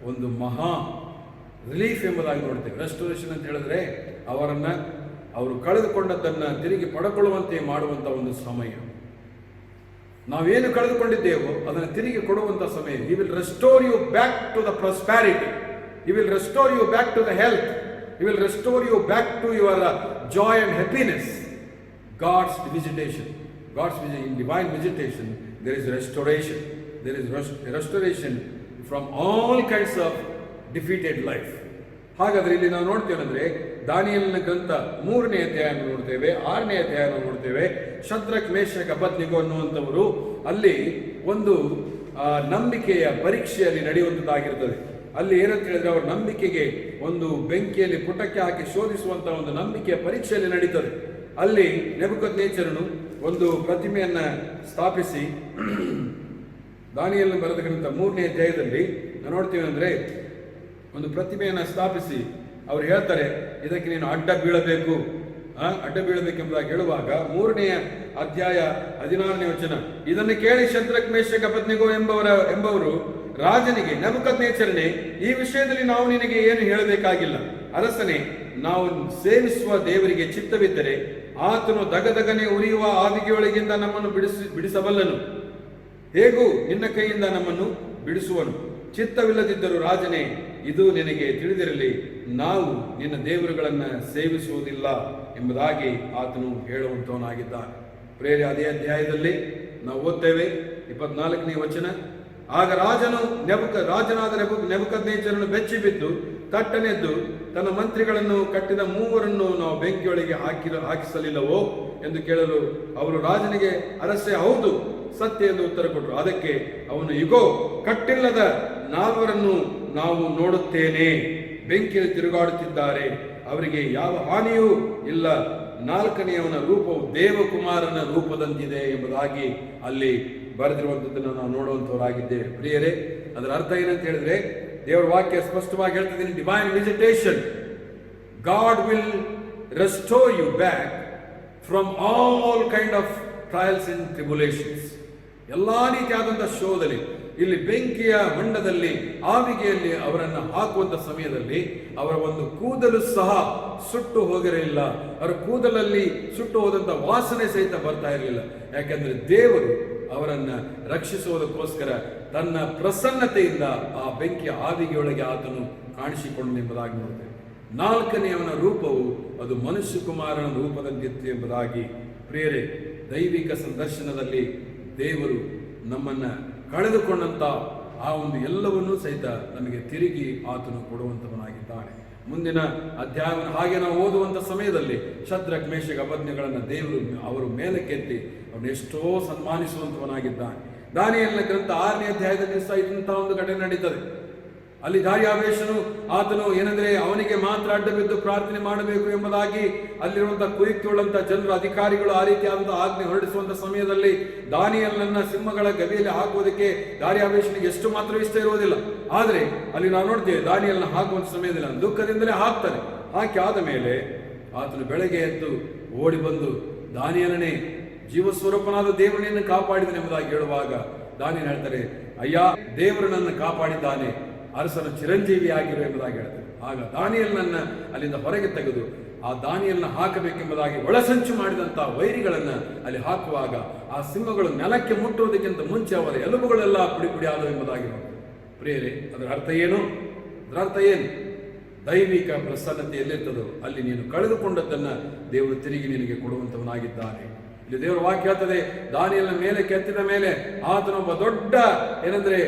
ಒಂದು ಮಹಾ ರಿಲೀಫ್ ಎಂಬುದಾಗಿ ನೋಡ್ತೇವೆ. ರೆಸ್ಟೋರೇಷನ್ ಅಂತ ಹೇಳಿದ್ರೆ ಅವರು ಕಳೆದುಕೊಂಡದ್ದನ್ನು ತಿರುಗಿ ಪಡ್ಕೊಳ್ಳುವಂತೆ ಮಾಡುವಂಥ ಒಂದು ಸಮಯ. ನಾವೇನು ಕಳೆದುಕೊಂಡಿದ್ದೇವೋ ಅದನ್ನು ತಿರುಗಿ ಕೊಡುವಂಥ ಸಮಯ. He will restore you back to the prosperity. He will restore you back to the health. He will restore you back to your joy and happiness. God's visitation. in divine visitation, there is restoration. There is restoration from all kinds of defeated life. ಹಾಗಾದ್ರೆ ಇಲ್ಲಿ ನಾವು ನೋಡ್ತೇವೆ ದಾನಿಯೇಲನ ಗ್ರಂಥ 3ನೇ ಅಧ್ಯಾಯವನ್ನು ನೋಡ್ತೇವೆ, 6ನೇ ಅಧ್ಯಾಯವನ್ನು ನೋಡ್ತೇವೆ. ಶದ್ರಕ್, ಮೇಷಕ್, ಅಬೇದ್ನೆಗೋ ಅನ್ನುವಂಥವರು ಅಲ್ಲಿ ಒಂದು ನಂಬಿಕೆಯ ಪರೀಕ್ಷೆಯಲ್ಲಿ ನಡೆಯುವಂಥದ್ದಾಗಿರ್ತದೆ. ಅಲ್ಲಿ ಏನಂತ ಹೇಳಿದ್ರೆ ಅವರ ನಂಬಿಕೆಗೆ ಒಂದು ಬೆಂಕಿಯಲ್ಲಿ ಪುಟಕ್ಕೆ ಹಾಕಿ ಶೋಧಿಸುವಂತಹ ಒಂದು ನಂಬಿಕೆಯ ಪರೀಕ್ಷೆಯಲ್ಲಿ ನಡೀತದೆ. ಅಲ್ಲಿ ನೆಬೂಕದ್ನೆಚ್ಚರನು ಒಂದು ಪ್ರತಿಮೆಯನ್ನ ಸ್ಥಾಪಿಸಿ, ದಾನಿಯೇಲನ ಬರೆದ ಗ್ರಂಥ 3ನೇ ಅಧ್ಯಾಯದಲ್ಲಿ ನಾವು ನೋಡ್ತೀವಿ ಅಂದ್ರೆ ಒಂದು ಪ್ರತಿಮೆಯನ್ನ ಸ್ಥಾಪಿಸಿ ಅವ್ರು ಹೇಳ್ತಾರೆ, ಇದಕ್ಕೆ ನೀನು ಅಡ್ಡ ಬೀಳಬೇಕು, ಅಡ್ಡ ಬೀಳಬೇಕೆಂಬುದಾಗಿ ಹೇಳುವಾಗ 3ನೇ ಅಧ್ಯಾಯ 16ನೇ ವಚನ, ಇದನ್ನು ಕೇಳಿ ಶದ್ರಕ್, ಮೇಷಕ್, ಅಬೇದ್ನೆಗೋ ಎಂಬವರು ರಾಜನಿಗೆ, ನೆಬೂಕದ್ನೆಚ್ಚರನೇ, ಈ ವಿಷಯದಲ್ಲಿ ನಾವು ನಿನಗೆ ಏನು ಹೇಳಬೇಕಾಗಿಲ್ಲ. ಅರಸನೇ, ನಾವು ಸೇವಿಸುವ ದೇವರಿಗೆ ಚಿತ್ತವಿದ್ದರೆ ಆತನು ದಗದಗನೆ ಉರಿಯುವ ಆದಿಗೆಯೊಳಗಿಂದ ನಮ್ಮನ್ನು ಬಿಡಿಸಬಲ್ಲನು, ಹೇಗೂ ನಿನ್ನ ಕೈಯಿಂದ ನಮ್ಮನ್ನು ಬಿಡಿಸುವನು. ಚಿತ್ತವಿಲ್ಲದಿದ್ದರೂ ರಾಜನೇ, ಇದು ನಿನಗೆ ತಿಳಿದಿರಲಿ, ನಾವು ನಿನ್ನ ದೇವರುಗಳನ್ನ ಸೇವಿಸುವುದಿಲ್ಲ ಎಂಬುದಾಗಿ ಆತನು ಹೇಳುವಂತವನಾಗಿದ್ದಾನೆ. ಪ್ರೇರೆ ಅದೇ ಅಧ್ಯಾಯದಲ್ಲಿ ನಾವು ಓದ್ತೇವೆ 24ನೇ ವಚನ, ಆಗ ರಾಜನಾದ ನೆಬೂಕದ್ನೆಚ್ಚರನು ಬೆಚ್ಚಿ ಬಿದ್ದು ತಟ್ಟನೆದ್ದು ತನ್ನ ಮಂತ್ರಿಗಳನ್ನು ಕಟ್ಟಿದ 3 ನಾವು ಬೆಂಕಿಯೊಳಗೆ ಹಾಕಿಸಲಿಲ್ಲವೋ ಎಂದು ಕೇಳಲು ಅವರು ರಾಜನಿಗೆ, ಅರಸೆ, ಹೌದು, ಸತ್ಯ ಎಂದು ಉತ್ತರ ಕೊಟ್ಟರು. ಅದಕ್ಕೆ ಅವನು, ಇಗೋ, ಕಟ್ಟಿಲ್ಲದ 4 ನಾವು ನೋಡುತ್ತೇನೆ, ಬೆಂಕಿಯಲ್ಲಿ ತಿರುಗಾಡುತ್ತಿದ್ದಾರೆ, ಅವರಿಗೆ ಯಾವ ಹಾನಿಯೂ ಇಲ್ಲ, 4ನೇಯವನ ರೂಪವು ದೇವಕುಮಾರನ ರೂಪದಂತಿದೆ ಎಂಬುದಾಗಿ ಅಲ್ಲಿ ಬರೆದಿರುವಂಥದ್ದನ್ನು ನಾವು ನೋಡುವಂಥವರಾಗಿದ್ದೇವೆ. ಪ್ರಿಯರೇ, ಅದರ ಅರ್ಥ ಏನಂತ ಹೇಳಿದ್ರೆ, ದೇವರ ವಾಕ್ಯ ಸ್ಪಷ್ಟವಾಗಿ ಹೇಳ್ತಿದ್ದೀನಿ, divine visitation, God will restore you back from all kind of trials and tribulations. ಎಲ್ಲಾ ರೀತಿಯಾದಂತಹ ಶೋಧನೆ, ಇಲ್ಲಿ ಬೆಂಕಿಯ ಹೊಂಡದಲ್ಲಿ ಆವಿಗೆಯಲ್ಲಿ ಅವರನ್ನು ಹಾಕುವಂತ ಸಮಯದಲ್ಲಿ ಅವರ ಒಂದು ಕೂದಲು ಸಹ ಸುಟ್ಟು ಹೋಗಿರಲಿಲ್ಲ, ಅವರ ಕೂದಲಲ್ಲಿ ಸುಟ್ಟು ಹೋದಂತ ವಾಸನೆ ಸಹಿತ ಬರ್ತಾ ಇರಲಿಲ್ಲ. ಯಾಕೆಂದ್ರೆ ದೇವರು ಅವರನ್ನ ರಕ್ಷಿಸುವುದಕ್ಕೋಸ್ಕರ ತನ್ನ ಪ್ರಸನ್ನತೆಯಿಂದ ಆ ಬೆಂಕಿಯ ಆವಿಗೆಯೊಳಗೆ ಆತನು ಕಾಣಿಸಿಕೊಂಡೆಂಬುದಾಗಿ ನೋಡ್ತೇವೆ. 4ನೇಯವನ ರೂಪವು ಅದು ಮನುಷ್ಯ ಕುಮಾರನ ರೂಪದಂತಿತ್ತು ಎಂಬುದಾಗಿ. ಪ್ರಿಯರೇ, ದೈವಿಕ ಸಂದರ್ಶನದಲ್ಲಿ ದೇವರು ನಮ್ಮನ್ನ ಕಳೆದುಕೊಂಡಂತ ಆ ಒಂದು ಎಲ್ಲವನ್ನೂ ಸಹಿತ ನಮಗೆ ತಿರುಗಿ ಆತನು ಕೊಡುವಂತವನಾಗಿದ್ದಾನೆ. ಮುಂದಿನ ಅಧ್ಯಾಯವನ್ನು ಹಾಗೆ ನಾವು ಓದುವಂತ ಸಮಯದಲ್ಲಿ ಶದ್ರಕ್, ಮೇಷಕ್, ಅಬೇದ್ನೆಗೋಗಳನ್ನ ದೇವರು ಅವರು ಮೇಲಕ್ಕೆತ್ತಿ ಅವನು ಎಷ್ಟೋ ಸನ್ಮಾನಿಸುವಂತವನಾಗಿದ್ದಾನೆ. ದಾನಿಯೇಲನ ಗ್ರಂಥ 6ನೇ ಅಧ್ಯಾಯದಲ್ಲಿ ಸಹ ಇಂತಹ ಒಂದು ಘಟನೆ ನಡೀತದೆ. ಅಲ್ಲಿ ದಾರ್ಯಾವೇಶನು ಆತನು ಏನಂದ್ರೆ ಅವನಿಗೆ ಮಾತ್ರ ಅಡ್ಡ ಬಿದ್ದು ಪ್ರಾರ್ಥನೆ ಮಾಡಬೇಕು ಎಂಬುದಾಗಿ ಅಲ್ಲಿರುವಂತಹ ಕುಯುಕ್ತಿಯುಳ್ಳಂತ ಜನರು, ಅಧಿಕಾರಿಗಳು ಆ ರೀತಿಯಾದಂತಹ ಆಜ್ಞೆ ಹೊರಡಿಸುವಂತ ಸಮಯದಲ್ಲಿ ದಾನಿಯೇಲನನ್ನ ಸಿಂಹಗಳ ಗವಿಯಲ್ಲಿ ಹಾಕುವುದಕ್ಕೆ ದಾರ್ಯಾವೇಶನಿಗೆ ಎಷ್ಟು ಮಾತ್ರ ಇಷ್ಟ ಇರುವುದಿಲ್ಲ. ಆದ್ರೆ ಅಲ್ಲಿ ನಾವು ನೋಡ್ತೇವೆ, ದಾನಿಯೇಲನ ಹಾಕುವಂತ ಸಮಯದಲ್ಲಿ ದುಃಖದಿಂದಲೇ ಹಾಕ್ತಾನೆ. ಹಾಕಿ ಆದ ಮೇಲೆ ಆತನು ಬೆಳಗ್ಗೆ ಎದ್ದು ಓಡಿ ಬಂದು, ದಾನಿಯೇಲನೇ, ಜೀವಸ್ವರೂಪನಾದ ದೇವರನ್ನು ಕಾಪಾಡಿದನು ಎಂಬುದಾಗಿ ಹೇಳುವಾಗ ದಾನಿಯೇಲನು ಹೇಳ್ತಾರೆ, ಅಯ್ಯ, ದೇವರು ನನ್ನ ಕಾಪಾಡಿದ್ದಾನೆ, ಅರಸನ ಚಿರಂಜೀವಿ ಆಗಿರು ಎಂಬುದಾಗಿ ಹೇಳ್ತಾರೆ. ಆಗ ದಾನಿಯೇಲನನ್ನ ಅಲ್ಲಿಂದ ಹೊರಗೆ ತೆಗೆದು ಆ ದಾನಿಯೇಲನ ಹಾಕಬೇಕೆಂಬುದಾಗಿ ಒಳಸಂಚು ಮಾಡಿದಂತಹ ವೈರಿಗಳನ್ನ ಅಲ್ಲಿ ಹಾಕುವಾಗ ಆ ಸಿಂಹಗಳು ನೆಲಕ್ಕೆ ಮುಟ್ಟುವುದಕ್ಕಿಂತ ಮುಂಚೆ ಅವರ ಎಲುಬುಗಳೆಲ್ಲ ಪುಡಿ ಪುಡಿ ಆದವು ಎಂಬುದಾಗಿ ನೋಡಿ. ಪ್ರಿಯರೇ, ಅದರ ಅರ್ಥ ಏನು? ಅದರ ಅರ್ಥ ಏನು? ದೈವಿಕ ಪ್ರಸನ್ನತೆ ಎಲ್ಲಿರ್ತದೋ ಅಲ್ಲಿ ನೀನು ಕಳೆದುಕೊಂಡದ್ದನ್ನ ದೇವರು ತಿರುಗಿ ನಿನಗೆ ಕೊಡುವಂತವನಾಗಿದ್ದಾನೆ. ಇಲ್ಲಿ ದೇವರ ವಾಕ್ಯ ಹೇಳ್ತದೆ, ದಾನಿಯೇಲನ ಮೇಲೆ ಕೆತ್ತಿದ ಮೇಲೆ ಆತನೊಬ್ಬ ದೊಡ್ಡ ಏನಂದ್ರೆ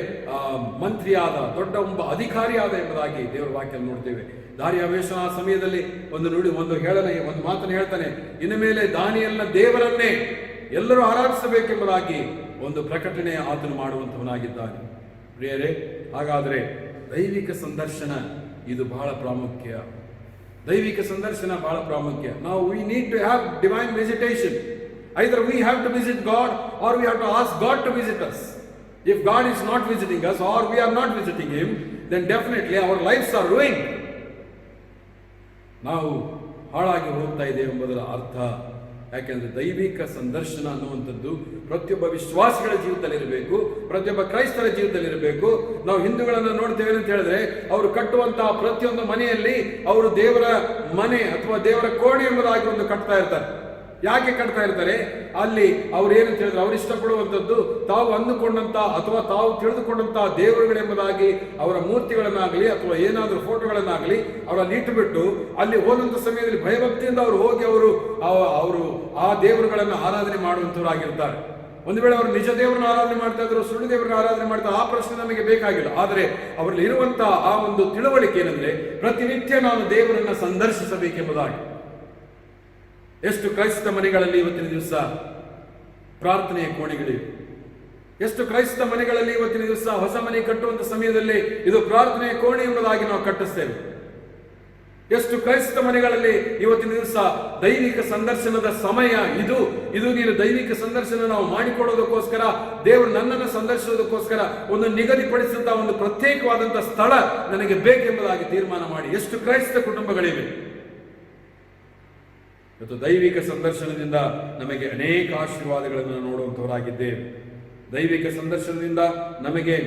ಮಂತ್ರಿಯಾದ, ದೊಡ್ಡ ಒಬ್ಬ ಅಧಿಕಾರಿಯಾದ ಎಂಬುದಾಗಿ ದೇವರ ವಾಕ್ಯ ನೋಡ್ತೇವೆ. ದಾರ್ಯಾವೇಶನ ಆ ಸಮಯದಲ್ಲಿ ಒಂದು ಮಾತನ್ನು ಹೇಳ್ತಾನೆ, ಇನ್ನು ಮೇಲೆ ದಾನಿಯೇಲನ ದೇವರನ್ನೇ ಎಲ್ಲರೂ ಆರಾಧಿಸಬೇಕೆಂಬುದಾಗಿ ಒಂದು ಪ್ರಕಟಣೆ ಆತನು ಮಾಡುವಂತವನಾಗಿದ್ದಾನೆ. ಪ್ರಿಯರೇ, ಹಾಗಾದ್ರೆ ದೈವಿಕ ಸಂದರ್ಶನ ಇದು ಬಹಳ ಪ್ರಾಮುಖ್ಯ. ದೈವಿಕ ಸಂದರ್ಶನ ಬಹಳ ಪ್ರಾಮುಖ್ಯ. Now we need to have divine visitation. Either we have to visit God or we have to ask God to visit us. If God is not visiting us or we are not visiting Him, then definitely our lives are ruined. ನಾವು ಹಾಳಾಗಿ ಹೋಗ್ತಾ ಇದ್ದೇವೆ ಎಂಬುದರ ಅರ್ಥ. ಯಾಕೆಂದ್ರೆ ದೈವಿಕ ಸಂದರ್ಶನ ಅನ್ನುವಂಥದ್ದು ಪ್ರತಿಯೊಬ್ಬ ವಿಶ್ವಾಸಿಗಳ ಜೀವಿತದಲ್ಲಿರಬೇಕು, ಪ್ರತಿಯೊಬ್ಬ ಕ್ರೈಸ್ತರ ಜೀವಿತದಲ್ಲಿರಬೇಕು. ನಾವು ಹಿಂದೂಗಳನ್ನು ನೋಡ್ತೇವೆ ಅಂತ ಹೇಳಿದ್ರೆ ಅವರು ಕಟ್ಟುವಂತಹ ಪ್ರತಿಯೊಂದು ಮನೆಯಲ್ಲಿ ಅವರು ದೇವರ ಮನೆ ಅಥವಾ ದೇವರ ಕೋಣೆ ಎಂಬುದಾಗಿ ಒಂದು ಕಟ್ತಾ ಇರ್ತಾರೆ. ಯಾಕೆ ಕಟ್ತಾ ಇರ್ತಾರೆ? ಅಲ್ಲಿ ಅವ್ರು ಏನಂತ ಹೇಳಿದ್ರೆ, ಅವ್ರು ಇಷ್ಟಪಡುವಂಥದ್ದು ತಾವು ಅಂದುಕೊಂಡಂತ ಅಥವಾ ತಾವು ತಿಳಿದುಕೊಂಡಂತ ದೇವರುಗಳೆಂಬುದಾಗಿ ಅವರ ಮೂರ್ತಿಗಳನ್ನಾಗಲಿ ಅಥವಾ ಏನಾದರೂ ಫೋಟೋಗಳನ್ನಾಗಲಿ ಅವರಲ್ಲಿ ಇಟ್ಟುಬಿಟ್ಟು ಅಲ್ಲಿ ಹೋದಂಥ ಸಮಯದಲ್ಲಿ ಭಯಭಕ್ತಿಯಿಂದ ಅವರು ಹೋಗಿ ಅವರು ಆ ದೇವರುಗಳನ್ನು ಆರಾಧನೆ ಮಾಡುವಂಥವರಾಗಿರ್ತಾರೆ. ಒಂದು ವೇಳೆ ಅವರು ನಿಜ ದೇವರನ್ನ ಆರಾಧನೆ ಮಾಡ್ತಾ ಇದ್ರು, ಸುಳ್ಳು ದೇವರನ್ನ ಆರಾಧನೆ ಮಾಡ್ತಾ, ಆ ಪ್ರಶ್ನೆ ನಮಗೆ ಬೇಕಾಗಿಲ್ಲ. ಆದರೆ ಅವರಲ್ಲಿ ಇರುವಂತಹ ಆ ಒಂದು ತಿಳುವಳಿಕೆ ಏನಂದ್ರೆ, ಪ್ರತಿನಿತ್ಯ ನಾನು ದೇವರನ್ನ ಸಂದರ್ಶಿಸಬೇಕೆಂಬುದಾಗಿ. ಎಷ್ಟು ಕ್ರೈಸ್ತ ಮನೆಗಳಲ್ಲಿ ಇವತ್ತಿನ ದಿವಸ ಪ್ರಾರ್ಥನೆಯ ಕೋಣೆಗಳಿವೆ. ಎಷ್ಟು ಕ್ರೈಸ್ತ ಮನೆಗಳಲ್ಲಿ ಇವತ್ತಿನ ದಿವಸ ಹೊಸ ಮನೆ ಕಟ್ಟುವಂತ ಸಮಯದಲ್ಲಿ ಇದು ಪ್ರಾರ್ಥನೆಯ ಕೋಣೆ ಎಂಬುದಾಗಿ ನಾವು ಕಟ್ಟಿಸ್ತೇವೆ. ಎಷ್ಟು ಕ್ರೈಸ್ತ ಮನೆಗಳಲ್ಲಿ ಇವತ್ತಿನ ದಿವಸ ದೈವಿಕ ಸಂದರ್ಶನದ ಸಮಯ ಇದು ನೀನು ದೈವಿಕ ಸಂದರ್ಶನ ನಾವು ಮಾಡಿಕೊಡೋದಕ್ಕೋಸ್ಕರ, ದೇವರು ನನ್ನನ್ನು ಸಂದರ್ಶಿಸೋದಕ್ಕೋಸ್ಕರ ಒಂದು ನಿಗದಿಪಡಿಸಿದಂತ ಒಂದು ಪ್ರತ್ಯೇಕವಾದಂತಹ ಸ್ಥಳ ನನಗೆ ಬೇಕೆಂಬುದಾಗಿ ತೀರ್ಮಾನ ಮಾಡಿ ಎಷ್ಟು ಕ್ರೈಸ್ತ ಕುಟುಂಬಗಳಿವೆ. ಇವತ್ತು ದೈವಿಕ ಸಂದರ್ಶನದಿಂದ ನಮಗೆ ಅನೇಕ ಆಶೀರ್ವಾದಗಳನ್ನು ನೋಡುವಂತವರಾಗಿದ್ದೇವೆ. ದೈವಿಕ ಸಂದರ್ಶನದಿಂದ ನಮಗೆ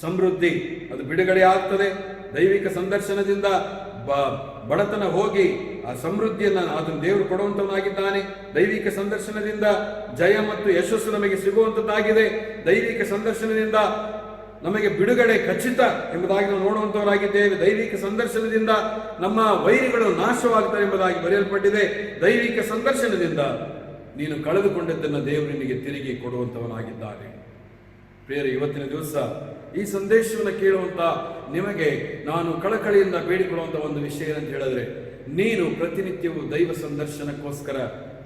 ಸಮೃದ್ಧಿ ಅದು ಬಿಡುಗಡೆ ಆಗ್ತದೆ. ದೈವಿಕ ಸಂದರ್ಶನದಿಂದ ಬಡತನ ಹೋಗಿ ಆ ಸಮೃದ್ಧಿಯನ್ನು ಅದನ್ನು ದೇವರು ಕೊಡುವಂತವನಾಗಿದ್ದಾನೆ. ದೈವಿಕ ಸಂದರ್ಶನದಿಂದ ಜಯ ಮತ್ತು ಯಶಸ್ಸು ನಮಗೆ ಸಿಗುವಂತದ್ದಾಗಿದೆ. ದೈವಿಕ ಸಂದರ್ಶನದಿಂದ ನಮಗೆ ಬಿಡುಗಡೆ ಖಚಿತ ಎಂಬುದಾಗಿ ನಾವು ನೋಡುವಂತವರಾಗಿದ್ದೇವೆ. ದೈವಿಕ ಸಂದರ್ಶನದಿಂದ ನಮ್ಮ ವೈರಿಗಳು ನಾಶವಾಗ್ತಾರೆ ಎಂಬುದಾಗಿ ಬರೆಯಲ್ಪಟ್ಟಿದೆ. ದೈವಿಕ ಸಂದರ್ಶನದಿಂದ ನೀನು ಕಳೆದುಕೊಂಡದ್ದನ್ನು ದೇವರು ನಿನಗೆ ತಿರುಗಿ ಕೊಡುವಂತವನಾಗಿದ್ದಾನೆ. ಪ್ರಿಯರೇ, ಇವತ್ತಿನ ದಿವಸ ಈ ಸಂದೇಶವನ್ನು ಕೇಳುವಂತ ನಿಮಗೆ ನಾನು ಕಳಕಳಿಯಿಂದ ಬೇಡಿಕೊಳ್ಳುವಂತ ಒಂದು ವಿಷಯ ಅಂತ ಹೇಳಿದ್ರೆ, ನೀನು ಪ್ರತಿನಿತ್ಯವೂ ದೈವ ಸಂದರ್ಶನಕ್ಕೋಸ್ಕರ